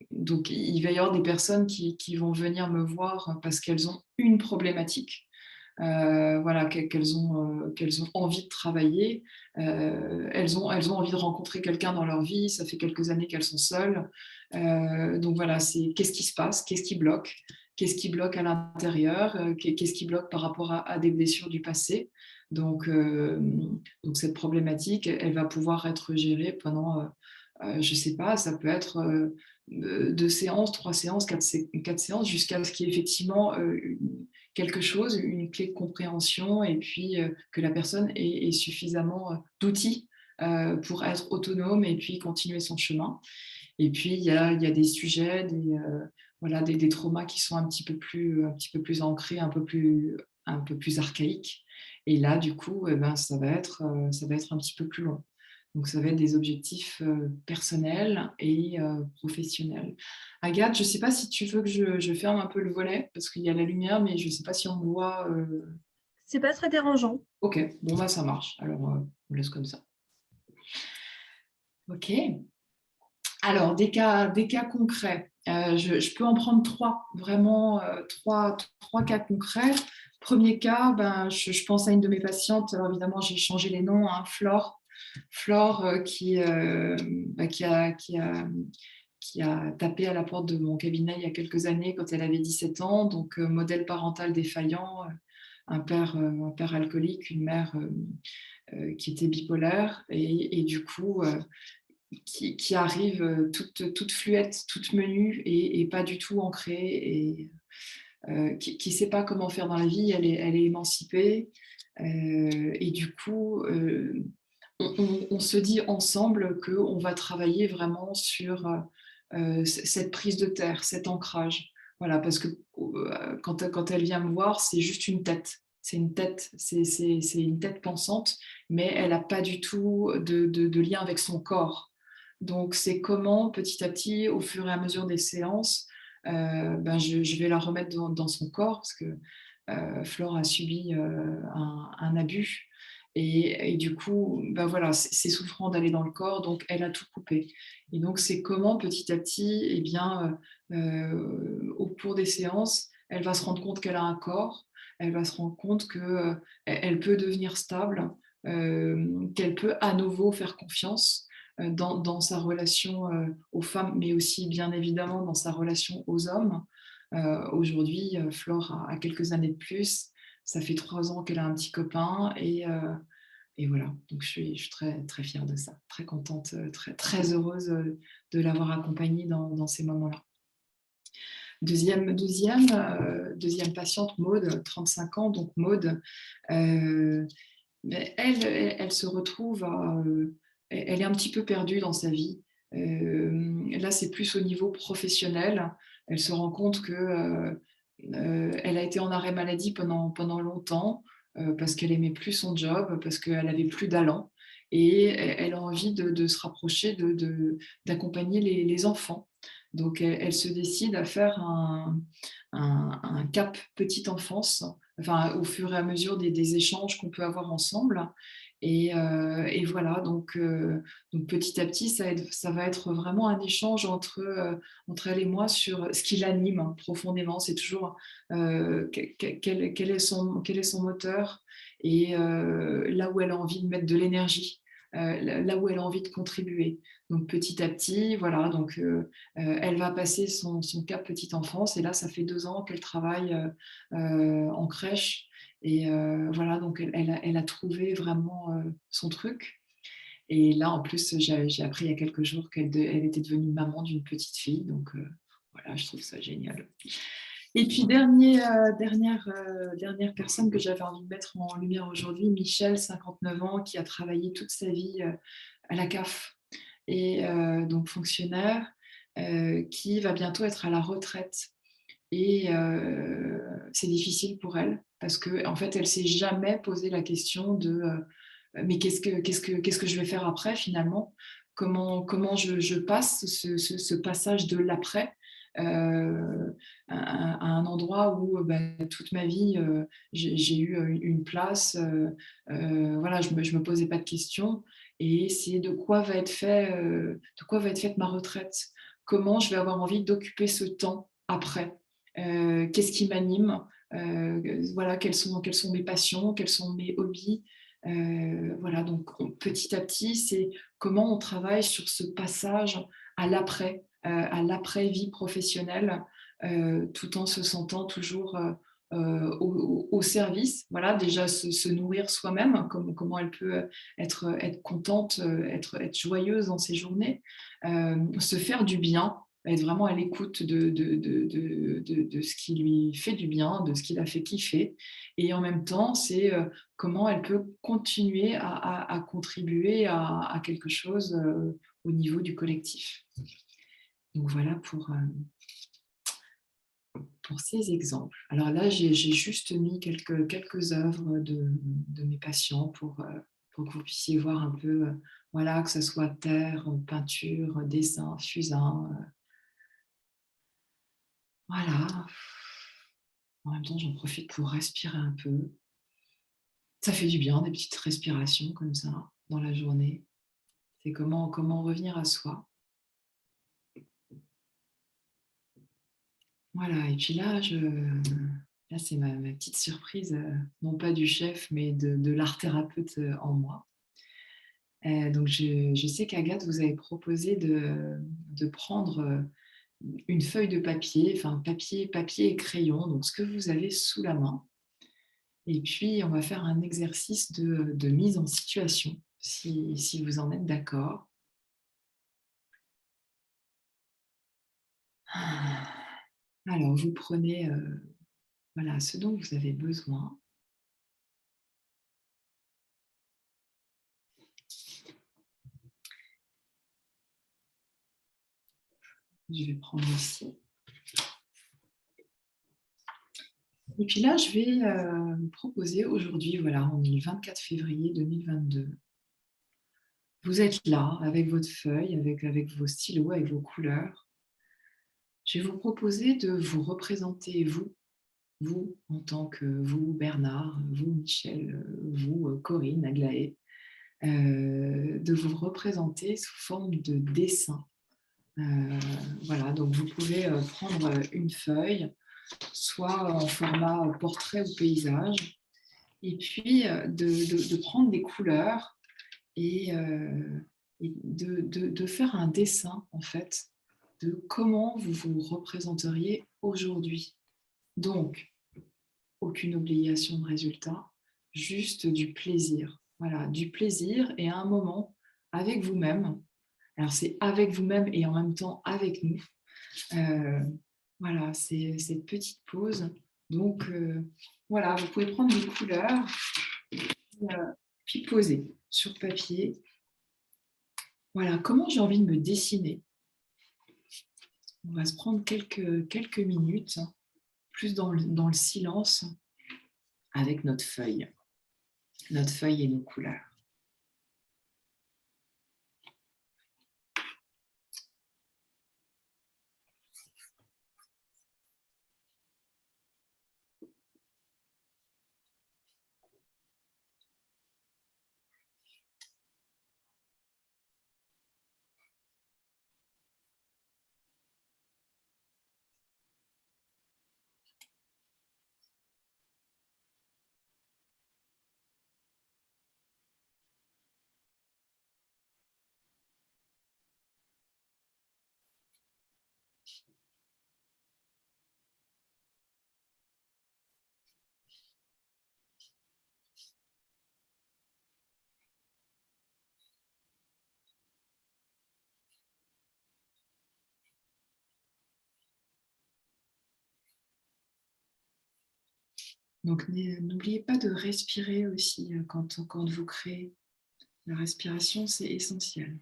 [SPEAKER 2] Donc, il va y avoir des personnes qui vont venir me voir parce qu'elles ont une problématique. Voilà, qu'elles ont envie de travailler. Elles ont envie de rencontrer quelqu'un dans leur vie. Ça fait quelques années qu'elles sont seules. Donc voilà, c'est qu'est-ce qui se passe? Qu'est-ce qui bloque? Qu'est-ce qui bloque à l'intérieur? Qu'est-ce qui bloque par rapport à des blessures du passé? Donc, cette problématique, elle va pouvoir être gérée pendant, je ne sais pas, ça peut être 2 séances, 3 séances, 4 séances, jusqu'à ce qu'il y ait effectivement quelque chose, une clé de compréhension, et puis que la personne ait suffisamment d'outils pour être autonome et puis continuer son chemin. Et puis, il y a des sujets, voilà, des traumas qui sont un petit peu plus ancrés, un peu plus archaïques. Et là, du coup, ça va être un petit peu plus long. Donc, ça va être des objectifs personnels et professionnels. Agathe, je ne sais pas si tu veux que je ferme un peu le volet, parce qu'il y a la lumière, mais je ne sais pas si on me voit.
[SPEAKER 1] C'est pas très dérangeant.
[SPEAKER 2] Ok, bon, ça marche. Alors, on laisse comme ça. Ok. Alors, des cas concrets. Je peux en prendre 3, vraiment 3 cas concrets. Premier cas, je pense à une de mes patientes. Alors évidemment, j'ai changé les noms. Hein, Flore, qui a tapé à la porte de mon cabinet il y a quelques années quand elle avait 17 ans. Donc, modèle parental défaillant, un père alcoolique, une mère qui était bipolaire. Et du coup, qui arrive toute fluette, toute menue et pas du tout ancrée et qui ne sait pas comment faire dans la vie. Elle est émancipée et du coup, on se dit ensemble qu'on va travailler vraiment sur cette prise de terre, cet ancrage. Voilà, parce que quand elle vient me voir, c'est juste une tête. C'est une tête, c'est une tête pensante, mais elle n'a pas du tout de lien avec son corps. Donc, c'est comment, petit à petit, au fur et à mesure des séances, je vais la remettre dans son corps, parce que Flore a subi un abus. Et du coup, voilà, c'est souffrant d'aller dans le corps, donc elle a tout coupé. Et donc, c'est comment, petit à petit, eh bien, au cours des séances, elle va se rendre compte qu'elle a un corps, elle va se rendre compte qu'elle peut devenir stable, qu'elle peut à nouveau faire confiance, dans sa relation aux femmes, mais aussi bien évidemment dans sa relation aux hommes. Aujourd'hui, Flore a quelques années de plus. Ça fait 3 ans qu'elle a un petit copain et voilà. Donc je suis très, très fière de ça, très contente, très, très heureuse de l'avoir accompagnée dans ces moments-là. Deuxième patiente, Maude, 35 ans. Donc Maude, elle se retrouve elle est un petit peu perdue dans sa vie. Là, c'est plus au niveau professionnel. Elle se rend compte que elle a été en arrêt maladie pendant longtemps parce qu'elle aimait plus son job, parce qu'elle avait plus d'allant. Et elle a envie de se rapprocher, d'accompagner les enfants. Donc, elle se décide à faire un cap petite enfance, enfin, au fur et à mesure des échanges qu'on peut avoir ensemble. Et voilà, donc petit à petit, ça va être vraiment un échange entre elle et moi sur ce qui l'anime profondément. C'est toujours quel est son moteur et là où elle a envie de mettre de l'énergie, là où elle a envie de contribuer. Donc petit à petit, voilà, donc elle va passer son cap petite enfance et là, ça fait 2 ans qu'elle travaille en crèche. Et voilà, donc elle a trouvé vraiment son truc. Et là, en plus, j'ai appris il y a quelques jours elle était devenue maman d'une petite fille. Donc voilà, je trouve ça génial. Et puis, dernière personne que j'avais envie de mettre en lumière aujourd'hui, Michel, 59 ans, qui a travaillé toute sa vie à la CAF et donc fonctionnaire, qui va bientôt être à la retraite. Et c'est difficile pour elle parce qu'en fait, elle ne s'est jamais posé la question de mais qu'est-ce que je vais faire après finalement? Comment je passe ce passage de l'après à un endroit où toute ma vie j'ai eu une place, voilà, je me posais pas de questions et c'est de quoi va être faite ma retraite? Comment je vais avoir envie d'occuper ce temps après? Qu'est-ce qui m'anime, voilà, quelles sont mes passions, quels sont mes hobbies. Voilà, donc petit à petit, c'est comment on travaille sur ce passage à l'après vie professionnelle, tout en se sentant toujours au service. Voilà, déjà se nourrir soi-même, comment elle peut être contente, être joyeuse dans ses journées, se faire du bien, être vraiment à l'écoute de ce qui lui fait du bien, de ce qui la fait kiffer. Et en même temps, c'est comment elle peut continuer à contribuer à quelque chose au niveau du collectif. Donc voilà pour ces exemples. Alors là, j'ai juste mis quelques œuvres de mes patients pour que vous puissiez voir un peu, voilà, que ce soit terre, peinture, dessin, fusain. Voilà. En même temps, j'en profite pour respirer un peu. Ça fait du bien, des petites respirations comme ça dans la journée. C'est comment revenir à soi. Voilà, et puis là, c'est ma petite surprise, non pas du chef, mais de l'art thérapeute en moi. Donc, je sais qu'Agathe, vous avez proposé de prendre une feuille de papier, enfin papier et crayon, donc ce que vous avez sous la main. Et puis, on va faire un exercice de mise en situation, si vous en êtes d'accord. Alors, vous prenez voilà, ce dont vous avez besoin. Je vais prendre ici. Et puis là, je vais vous proposer aujourd'hui, voilà, on est le 24 février 2022. Vous êtes là avec votre feuille, avec vos stylos, avec vos couleurs. Je vais vous proposer de vous représenter, vous en tant que vous, Bernard, vous, Michel, vous, Corinne, Aglaé, de vous représenter sous forme de dessin. Voilà, donc vous pouvez prendre une feuille, soit en format portrait ou paysage, et puis de prendre des couleurs et et de faire un dessin, en fait, de comment vous vous représenteriez aujourd'hui. Donc, aucune obligation de résultat, juste du plaisir. Voilà, du plaisir et à un moment avec vous-même. Alors, c'est avec vous-même et en même temps avec nous. Voilà, c'est cette petite pause. Donc, voilà, vous pouvez prendre des couleurs, puis poser sur papier. Voilà, comment j'ai envie de me dessiner. On va se prendre quelques minutes, plus dans le silence, avec notre feuille et nos couleurs. Donc, n'oubliez pas de respirer aussi quand vous créez. La respiration, c'est essentiel.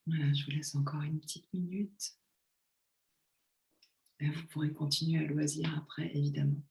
[SPEAKER 2] Voilà, je vous laisse encore une petite minute. Et vous pourrez continuer à loisir après, évidemment.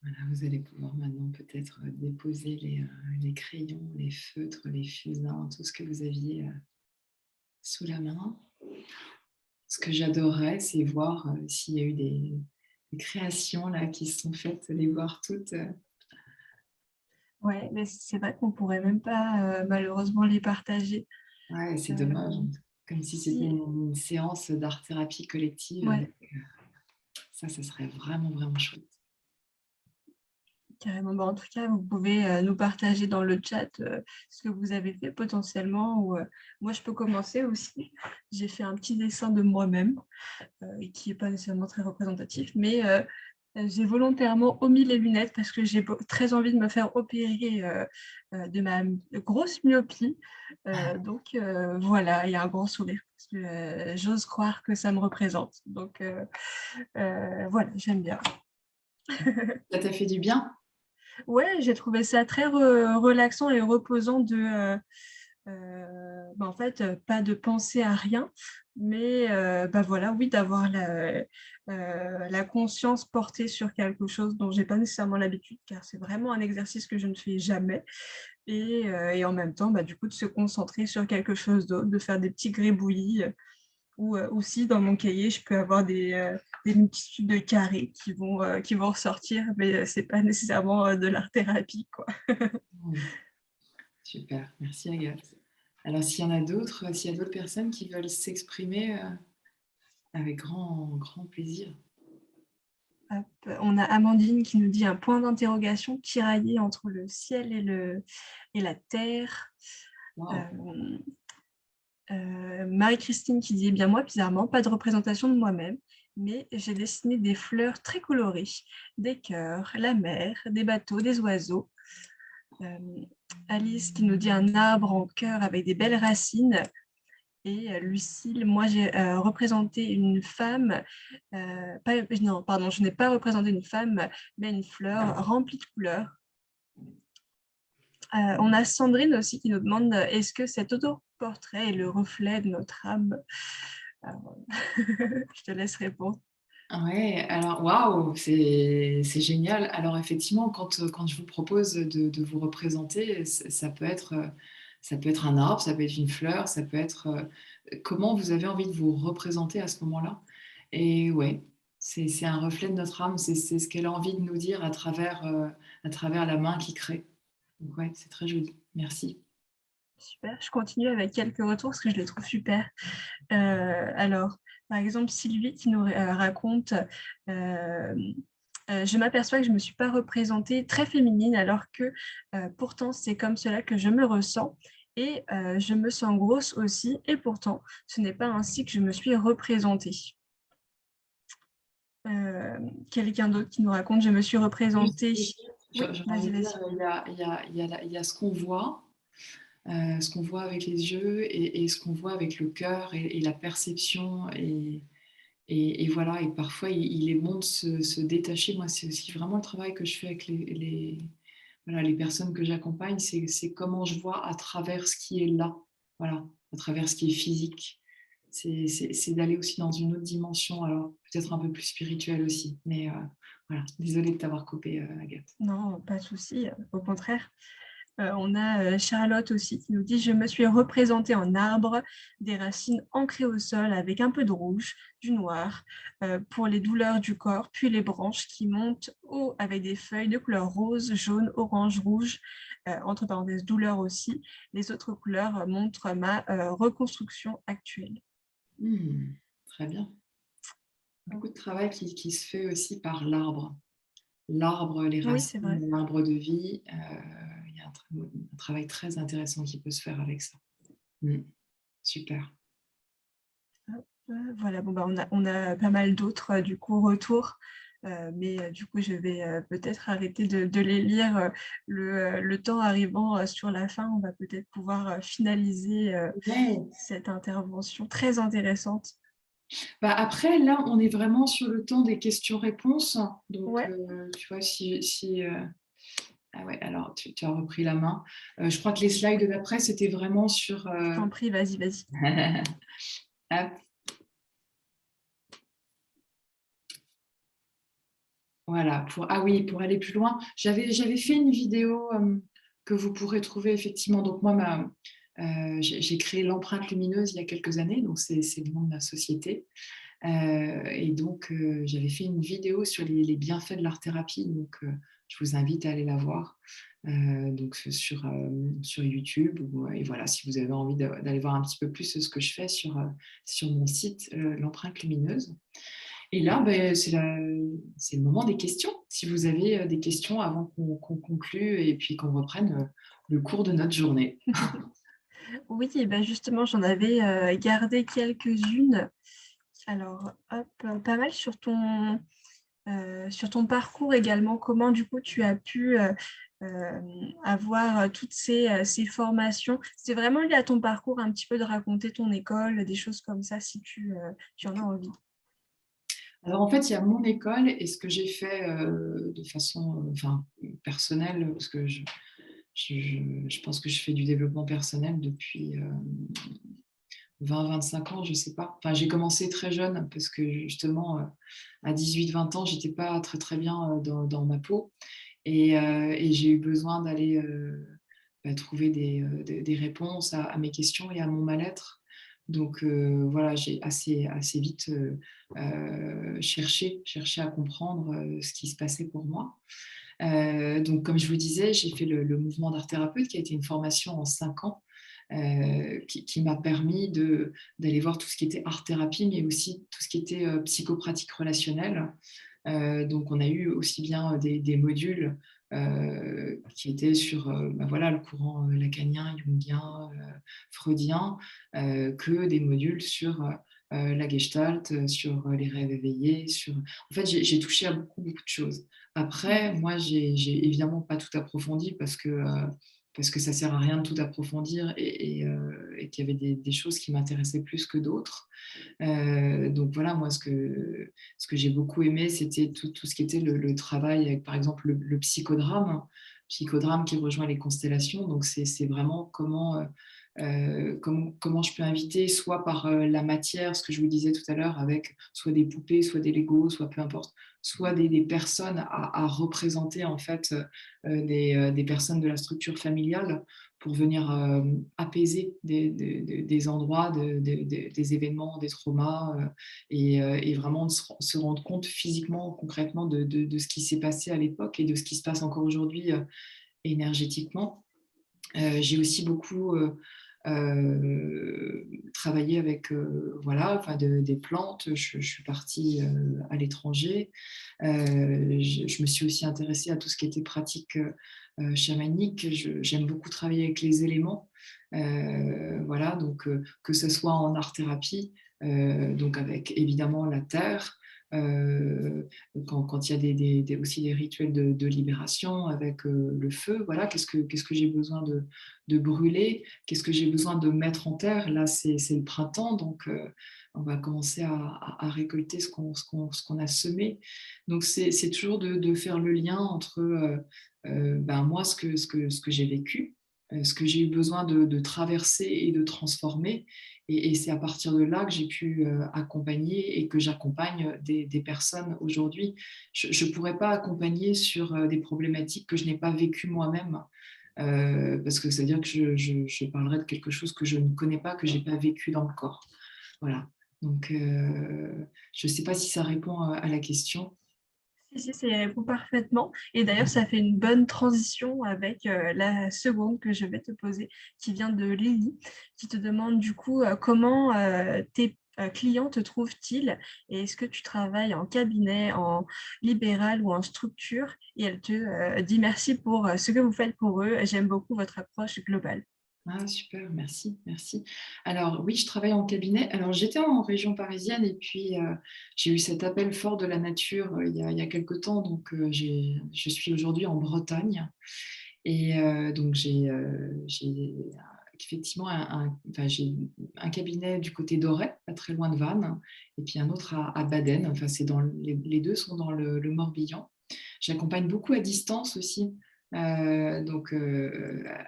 [SPEAKER 2] Voilà, vous allez pouvoir maintenant peut-être déposer les crayons, les feutres, les fusains, tout ce que vous aviez sous la main. Ce que j'adorerais, c'est voir s'il y a eu des créations là, qui se sont faites, les voir toutes.
[SPEAKER 1] Ouais, mais c'est vrai qu'on pourrait même pas malheureusement les partager.
[SPEAKER 2] Ouais, c'est dommage.
[SPEAKER 1] Euh,
[SPEAKER 2] Comme si c'était
[SPEAKER 1] si,
[SPEAKER 2] une séance d'art-thérapie collective
[SPEAKER 1] ouais,
[SPEAKER 2] avec ça, ça serait vraiment, vraiment chouette.
[SPEAKER 1] carrément. Bah, en tout cas, vous pouvez nous partager dans le chat ce que vous avez fait potentiellement. Ou, moi, je peux commencer aussi. J'ai fait un petit dessin de moi-même qui n'est pas nécessairement très représentatif, mais j'ai volontairement omis les lunettes parce que j'ai très envie de me faire opérer de ma grosse myopie. Donc voilà, il y a un grand sourire parce que j'ose croire que ça me représente. Donc voilà, j'aime bien.
[SPEAKER 2] Ça t'a fait du bien?
[SPEAKER 1] Ouais, j'ai trouvé ça très relaxant et reposant de, en fait, pas de penser à rien, mais bah voilà, oui, d'avoir la conscience portée sur quelque chose dont j'ai pas nécessairement l'habitude, car c'est vraiment un exercice que je ne fais jamais. Et en même temps, bah, du coup, de se concentrer sur quelque chose d'autre, de faire des petits gribouillis. Ou aussi, dans mon cahier, je peux avoir des multitudes de carrés qui vont ressortir, mais c'est pas nécessairement de l'art-thérapie, quoi.
[SPEAKER 2] Mmh. Super, merci Agathe. Alors, s'il y en a d'autres, s'il y a d'autres personnes qui veulent s'exprimer, avec grand, grand plaisir.
[SPEAKER 1] Hop, on a Amandine qui nous dit un point d'interrogation tiraillé entre le ciel et la terre.
[SPEAKER 2] Waouh!
[SPEAKER 1] Euh, Marie-Christine qui dit, eh bien moi, bizarrement, pas de représentation de moi-même, mais j'ai dessiné des fleurs très colorées, des cœurs, la mer, des bateaux, des oiseaux. Alice qui nous dit un arbre en cœur avec des belles racines. Et Lucille, moi j'ai représenté une femme, non, pardon, je n'ai pas représenté une femme, mais une fleur remplie de couleurs. On a Sandrine aussi qui nous demande est-ce que cet autoportrait est le reflet de notre âme? Alors, je te laisse répondre.
[SPEAKER 2] Ouais, alors waouh, c'est génial. Alors effectivement, quand je vous propose de vous représenter, ça peut être un arbre, ça peut être une fleur, ça peut être comment vous avez envie de vous représenter à ce moment-là. Et ouais, c'est un reflet de notre âme, c'est ce qu'elle a envie de nous dire à travers la main qui crée. Donc ouais, c'est très joli. Merci.
[SPEAKER 1] Super, je continue avec quelques retours parce que je les trouve super. Alors, par exemple, Sylvie qui nous raconte je m'aperçois que je ne me suis pas représentée très féminine alors que pourtant c'est comme cela que je me ressens et je me sens grosse aussi et pourtant ce n'est pas ainsi que je me suis représentée. Quelqu'un d'autre qui nous raconte je me suis
[SPEAKER 2] Juste,
[SPEAKER 1] représentée.
[SPEAKER 2] j'ai
[SPEAKER 1] Oui,
[SPEAKER 2] envie
[SPEAKER 1] vas-y,
[SPEAKER 2] de dire,
[SPEAKER 1] vas-y.
[SPEAKER 2] il y a ce qu'on voit avec les yeux et ce qu'on voit avec le cœur et la perception. Et voilà, et parfois, il est bon de se détacher. Moi, c'est aussi vraiment le travail que je fais avec voilà, les personnes que j'accompagne, c'est comment je vois à travers ce qui est là, voilà, à travers ce qui est physique. C'est d'aller aussi dans une autre dimension, alors peut-être un peu plus spirituelle aussi. Mais voilà, désolée de t'avoir coupé, Agathe.
[SPEAKER 1] Non, pas de souci, au contraire. On a Charlotte aussi qui nous dit je me suis représentée en arbre, des racines ancrées au sol avec un peu de rouge, du noir pour les douleurs du corps, puis les branches qui montent haut avec des feuilles de couleur rose, jaune, orange, rouge, entre parenthèses douleur aussi. Les autres couleurs montrent ma reconstruction actuelle.
[SPEAKER 2] Très bien. Beaucoup de travail qui se fait aussi par l'arbre. L'arbre, les
[SPEAKER 1] Oui, c'est vrai.
[SPEAKER 2] racines, l'arbre de vie, il y a un travail très intéressant qui peut se faire avec ça. Mmh. Super.
[SPEAKER 1] Voilà, bon, bah, on a pas mal d'autres du coup retours, mais du coup je vais peut-être arrêter de les lire le temps arrivant sur la fin, on va peut-être pouvoir finaliser
[SPEAKER 2] Ouais.
[SPEAKER 1] cette intervention très intéressante.
[SPEAKER 2] Bah, après, là, on est vraiment sur le temps des questions-réponses. Donc,
[SPEAKER 1] Ouais,
[SPEAKER 2] tu vois, ah ouais, alors tu as repris la main. Je crois que les slides d'après, c'était vraiment sur...
[SPEAKER 1] je t'en prie, vas-y, vas-y.
[SPEAKER 2] Hop, voilà, ah oui, pour aller plus loin, j'avais fait une vidéo que vous pourrez trouver effectivement. Donc moi, j'ai créé l'empreinte lumineuse il y a quelques années, donc c'est le nom de ma société. Et donc j'avais fait une vidéo sur les bienfaits de l'art-thérapie, donc je vous invite à aller la voir. donc sur YouTube. Et voilà, si vous avez envie d'aller voir un petit peu plus ce que je fais sur mon site, l'empreinte lumineuse. Et là, c'est le moment des questions. Si vous avez des questions avant qu'on conclue et puis qu'on reprenne le cours de notre journée.
[SPEAKER 1] Oui, et bah, justement, j'en avais, gardé quelques-unes. Alors hop, pas mal sur ton parcours également. Comment du coup tu as pu, avoir, toutes ces formations? C'est vraiment lié à ton parcours un petit peu de raconter ton école, des choses comme ça si tu en as envie?
[SPEAKER 2] Alors en fait, il y a mon école et ce que j'ai fait de façon personnelle, parce que je pense que je fais du développement personnel depuis 20-25 ans, je ne sais pas. Enfin, j'ai commencé très jeune parce que justement, à 18-20 ans, j'étais pas très très bien dans ma peau et j'ai eu besoin d'aller trouver des réponses à mes questions et à mon mal-être. Donc voilà, j'ai assez vite cherché à comprendre ce qui se passait pour moi. Donc comme je vous disais, j'ai fait le mouvement d'art thérapeute qui a été une formation en 5 ans qui m'a permis d'aller voir tout ce qui était art-thérapie, mais aussi tout ce qui était psychopratique relationnelle. Donc, on a eu aussi bien des modules qui étaient sur voilà, le courant lacanien, jungien, freudien, que des modules sur la gestalt, sur les rêves éveillés. En fait, j'ai touché à beaucoup, beaucoup de choses. Après,
[SPEAKER 1] Mmh.
[SPEAKER 2] moi, j'ai évidemment pas tout approfondi parce que ça sert à rien de tout approfondir et qu'il y avait des choses qui m'intéressaient plus que d'autres. Donc voilà, moi, ce que j'ai beaucoup aimé, c'était tout ce qui était le travail avec, par exemple, le psychodrame qui rejoint les constellations. Donc c'est vraiment comment je peux inviter, soit par la matière, ce que je vous disais tout à l'heure, avec soit des poupées, soit des Legos, soit peu importe, soit des personnes à représenter en fait des personnes de la structure familiale pour venir apaiser des endroits, des événements, des traumas et vraiment se rendre compte physiquement, concrètement de ce qui s'est passé à l'époque et de ce qui se passe encore aujourd'hui énergétiquement. J'ai aussi beaucoup travaillé avec voilà, des plantes. Je suis partie à l'étranger. Je me suis aussi intéressée à tout ce qui était pratique chamanique. J'aime beaucoup travailler avec les éléments. Voilà, donc que ce soit en art-thérapie, donc avec évidemment la terre, euh, quand il y a aussi des rituels de libération avec le feu, voilà, qu'est-ce que j'ai besoin de brûler, qu'est-ce que j'ai besoin de mettre en terre. Là, c'est le printemps, donc on va commencer à récolter ce qu'on a semé. Donc, c'est toujours de faire le lien entre moi, ce que j'ai vécu, ce que j'ai eu besoin de traverser et de transformer. Et c'est à partir de là que j'ai pu accompagner et que j'accompagne des personnes aujourd'hui. Je ne pourrais pas accompagner sur des problématiques que je n'ai pas vécues moi-même. Parce que c'est-à-dire que je parlerai de quelque chose que je ne connais pas, que je n'ai pas vécu dans le corps. Voilà. Donc, je ne sais pas si ça répond à la question.
[SPEAKER 1] Si, ça y répond parfaitement et d'ailleurs ça fait une bonne transition avec, la seconde que je vais te poser, qui vient de Lily, qui te demande du coup, comment, tes, clients te trouvent-ils? Et est-ce que tu travailles en cabinet, en libéral ou en structure? Et elle te, dit: «Merci pour, ce que vous faites pour eux. J'aime beaucoup votre approche globale».
[SPEAKER 2] Ah super, merci, merci. Alors oui, je travaille en cabinet. Alors j'étais en région parisienne et puis j'ai eu cet appel fort de la nature il y a quelque temps. Donc je suis aujourd'hui en Bretagne et donc j'ai effectivement j'ai un cabinet du côté d'Auray, pas très loin de Vannes, et puis un autre à Baden. Enfin, les deux sont dans le Morbihan. J'accompagne beaucoup à distance aussi. Donc,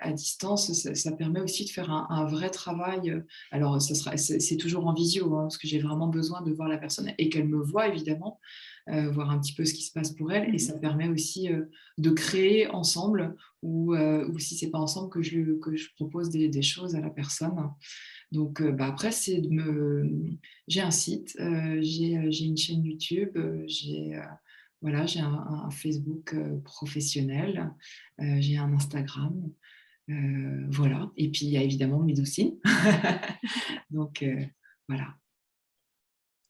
[SPEAKER 2] à distance, ça permet aussi de faire un vrai travail. Alors, c'est toujours en visio, hein, parce que j'ai vraiment besoin de voir la personne et qu'elle me voit, évidemment, voir un petit peu ce qui se passe pour elle. Et
[SPEAKER 1] Mmh.
[SPEAKER 2] ça permet aussi de créer ensemble ou si c'est pas ensemble, que je propose des choses à la personne. Donc, après, j'ai un site, j'ai une chaîne YouTube, j'ai Voilà, j'ai un Facebook professionnel, j'ai un Instagram, voilà. Et puis il y a évidemment Médocine. Donc voilà.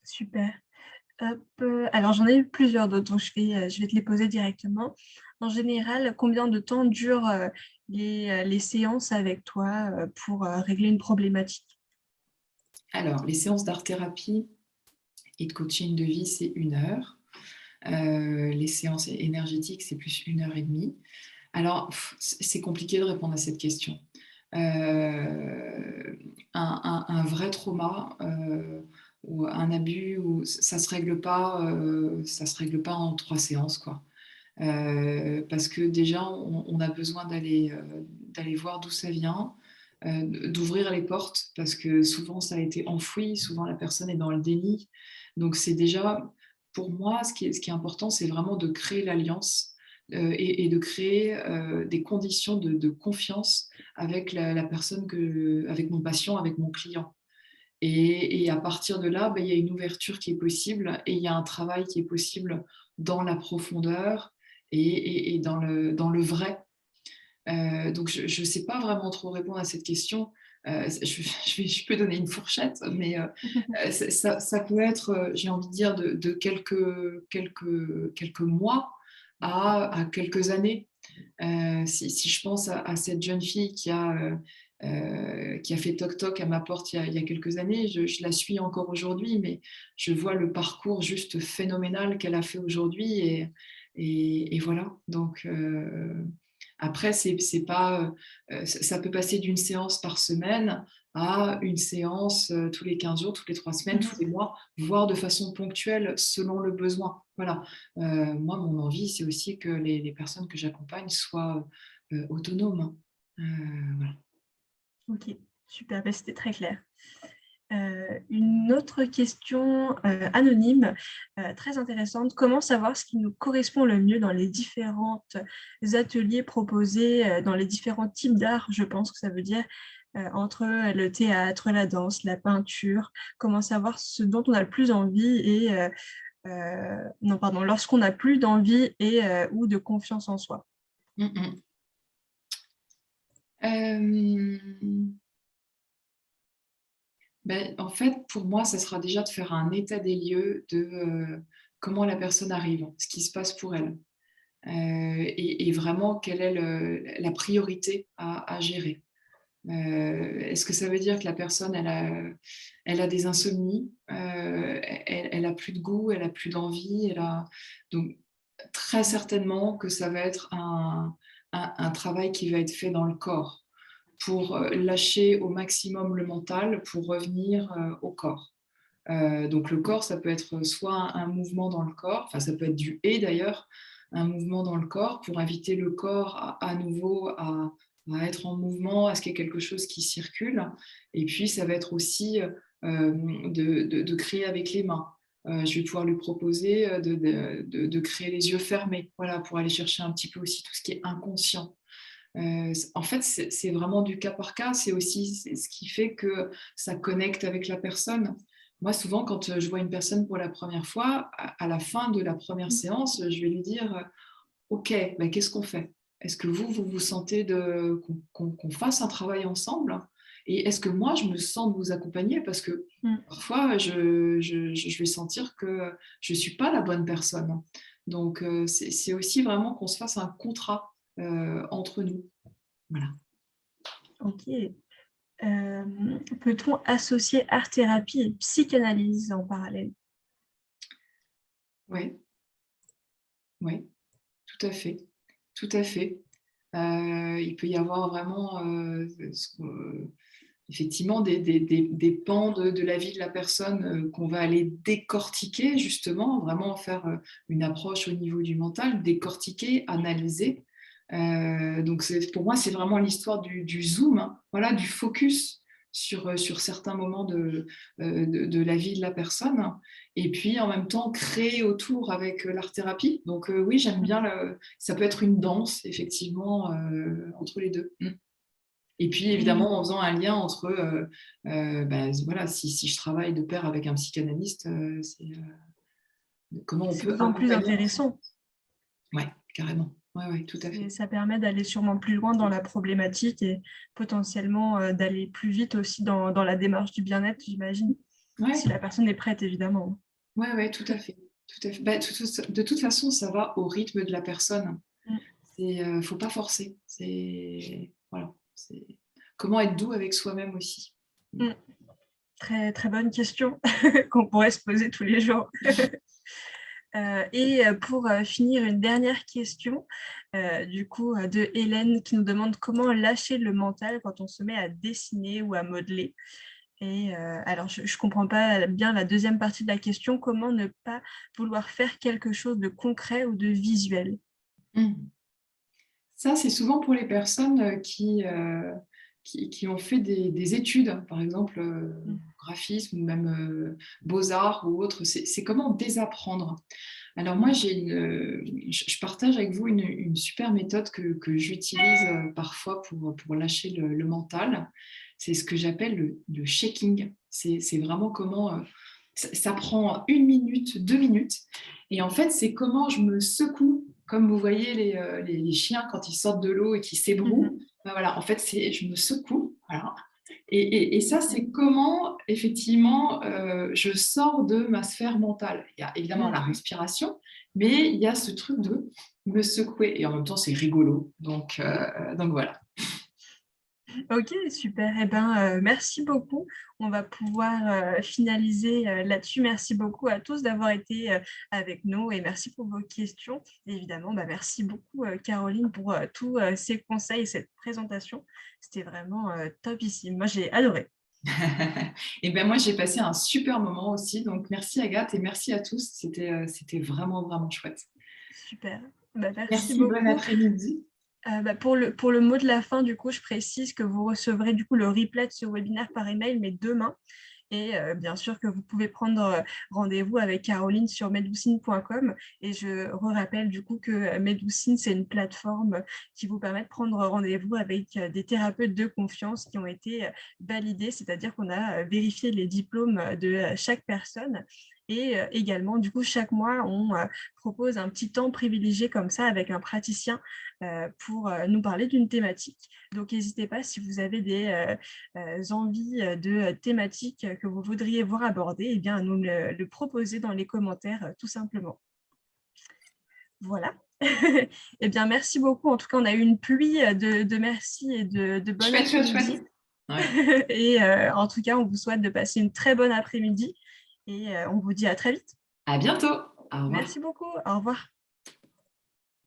[SPEAKER 1] Super. Hop, alors j'en ai eu plusieurs d'autres, donc je vais te les poser directement. En général, combien de temps durent les séances avec toi pour régler une problématique?
[SPEAKER 2] Alors, les séances d'art-thérapie et de coaching de vie, c'est 1 heure. Les séances énergétiques, c'est plus 1 heure et demie. Alors, c'est compliqué de répondre à cette question. Un vrai trauma ou un abus, ça se règle pas en 3 séances, quoi. Parce que déjà, on a besoin d'aller voir d'où ça vient, d'ouvrir les portes, parce que souvent ça a été enfoui, souvent la personne est dans le déni. Donc c'est déjà, pour moi, ce qui est important, c'est vraiment de créer l'alliance et de créer des conditions de confiance avec la personne, avec mon patient, avec mon client. Et à partir de là, il y a une ouverture qui est possible et il y a un travail qui est possible dans la profondeur et dans le vrai. Donc, je ne sais pas vraiment trop répondre à cette question. Je peux donner une fourchette, mais ça peut être, j'ai envie de dire, de quelques mois à quelques années. Si je pense à cette jeune fille qui a fait toc-toc à ma porte il y a quelques années, je la suis encore aujourd'hui, mais je vois le parcours juste phénoménal qu'elle a fait aujourd'hui et voilà. Donc, après, c'est pas, ça peut passer d'une séance par semaine à une séance tous les 15 jours, toutes les 3 semaines, tous les mois, voire de façon ponctuelle selon le besoin. Voilà. Moi, mon envie, c'est aussi que les personnes que j'accompagne soient autonomes. Voilà.
[SPEAKER 1] Ok, super, ben, c'était très clair. Une autre question anonyme, très intéressante. Comment savoir ce qui nous correspond le mieux dans les différents ateliers proposés, dans les différents types d'art, je pense que ça veut dire, entre le théâtre, la danse, la peinture. Comment savoir ce dont on a le plus envie et, non, pardon, lorsqu'on n'a plus d'envie et ou de confiance en soi.
[SPEAKER 2] Mm, mm. Euh, En fait, pour moi, ça sera déjà de faire un état des lieux de comment la personne arrive, ce qui se passe pour elle. Et vraiment, quelle est la priorité à gérer. Est-ce que ça veut dire que la personne, elle a des insomnies, elle a plus de goût, elle a plus d'envie, donc très certainement que ça va être un travail qui va être fait dans le corps pour lâcher au maximum le mental pour revenir au corps. Donc le corps, ça peut être soit un mouvement dans le corps, enfin ça peut être du et d'ailleurs, un mouvement dans le corps pour inviter le corps à nouveau à être en mouvement, à ce qu'il y ait quelque chose qui circule. Et puis ça va être aussi de créer avec les mains. Je vais pouvoir lui proposer de créer les yeux fermés, voilà, pour aller chercher un petit peu aussi tout ce qui est inconscient. En fait, c'est vraiment du cas par cas. C'est aussi ce qui fait que ça connecte avec la personne. Moi, souvent, quand je vois une personne pour la première fois, à la fin de la première séance, je vais lui dire OK, ben, qu'est-ce qu'on fait? Est-ce que vous sentez qu'on fasse un travail ensemble? Et est-ce que moi, je me sens de vous accompagner? Parce que parfois, je vais sentir que je ne suis pas la bonne personne. Donc, c'est aussi vraiment qu'on se fasse un contrat entre nous. Voilà.
[SPEAKER 1] Ok. Peut-on associer art-thérapie et psychanalyse en parallèle?
[SPEAKER 2] Oui, oui, tout à fait. Tout à fait. Il peut y avoir vraiment effectivement des pans de la vie de la personne qu'on va aller décortiquer, justement, vraiment faire une approche au niveau du mental, décortiquer, analyser. Donc pour moi, c'est vraiment l'histoire du zoom, hein, voilà, du focus sur certains moments de la vie de la personne, et puis en même temps créer autour avec l'art-thérapie. Donc oui, j'aime bien, ça peut être une danse, effectivement, entre les deux. Mm. Et puis
[SPEAKER 1] Oui,
[SPEAKER 2] évidemment, en faisant un lien entre, voilà, si je travaille de pair avec un psychanalyste, comment on
[SPEAKER 1] C'est
[SPEAKER 2] peut
[SPEAKER 1] d'autant plus
[SPEAKER 2] accompagner.
[SPEAKER 1] intéressant.
[SPEAKER 2] Oui, carrément. Oui, ouais, tout à fait.
[SPEAKER 1] Et ça permet d'aller sûrement plus loin dans la problématique et potentiellement d'aller plus vite aussi dans la démarche du bien-être, j'imagine,
[SPEAKER 2] Ouais,
[SPEAKER 1] si la personne est prête, évidemment.
[SPEAKER 2] ouais, ouais, tout à fait. Tout à fait. Bah, de toute façon, ça va au rythme de la personne.
[SPEAKER 1] Mm.
[SPEAKER 2] Faut pas forcer. Voilà. Comment être doux avec soi-même aussi.
[SPEAKER 1] Mm. Très, très bonne question qu'on pourrait se poser tous les jours. Et pour finir, une dernière question, du coup, de Hélène qui nous demande comment lâcher le mental quand on se met à dessiner ou à modeler. Et alors, je ne comprends pas bien la deuxième partie de la question, comment ne pas vouloir faire quelque chose de concret ou de visuel?
[SPEAKER 2] Mm. Ça, c'est souvent pour les personnes qui ont fait des études, par exemple
[SPEAKER 1] Mm.
[SPEAKER 2] graphisme ou même beaux-arts ou autre. C'est comment désapprendre. Alors moi, je partage avec vous une super méthode que j'utilise parfois pour lâcher le mental. C'est ce que j'appelle le shaking. C'est vraiment comment ça prend 1 minute, 2 minutes. Et en fait, c'est comment je me secoue, comme vous voyez les chiens quand ils sortent de l'eau et qu'ils s'ébrouent.
[SPEAKER 1] Mhm.
[SPEAKER 2] Ben voilà, en fait, je me secoue. Voilà. Et ça, c'est comment, effectivement, je sors de ma sphère mentale. Il y a évidemment la
[SPEAKER 1] Mm.
[SPEAKER 2] respiration, mais il y a ce truc de me secouer. Et en même temps, c'est rigolo. Donc voilà.
[SPEAKER 1] Ok, super. Eh ben, merci beaucoup. On va pouvoir finaliser là-dessus. Merci beaucoup à tous d'avoir été avec nous et merci pour vos questions. Et évidemment, bah, merci beaucoup Caroline pour tous ces conseils et cette présentation. C'était vraiment topissime. Moi, j'ai adoré.
[SPEAKER 2] Et bien moi, j'ai passé un super moment aussi. Donc merci Agathe et merci à tous. C'était vraiment, vraiment chouette.
[SPEAKER 1] Super. Bah, merci
[SPEAKER 2] Merci, bon
[SPEAKER 1] beaucoup.
[SPEAKER 2] après-midi.
[SPEAKER 1] Bah, pour le mot de la fin, du coup, je précise que vous recevrez du coup le replay de ce webinaire par email, mais demain. Et bien sûr que vous pouvez prendre rendez-vous avec Caroline sur medoucine.com. Et je rappelle du coup que Medoucine, c'est une plateforme qui vous permet de prendre rendez-vous avec des thérapeutes de confiance qui ont été validés, c'est-à-dire qu'on a vérifié les diplômes de chaque personne. Et également, du coup, chaque mois, on propose un petit temps privilégié comme ça avec un praticien pour nous parler d'une thématique. Donc, n'hésitez pas si vous avez des envies de thématiques que vous voudriez voir aborder, eh bien, à nous le proposer dans les commentaires, tout simplement. Voilà. Eh bien, merci beaucoup. En tout cas, on a eu une pluie de merci et de bon
[SPEAKER 2] Chouette, chouette, chouette.
[SPEAKER 1] après-midi.
[SPEAKER 2] Ouais.
[SPEAKER 1] Et en tout cas, on vous souhaite de passer une très bonne après-midi et on vous dit à très vite.
[SPEAKER 2] À bientôt. Au revoir.
[SPEAKER 1] Merci beaucoup. Au revoir.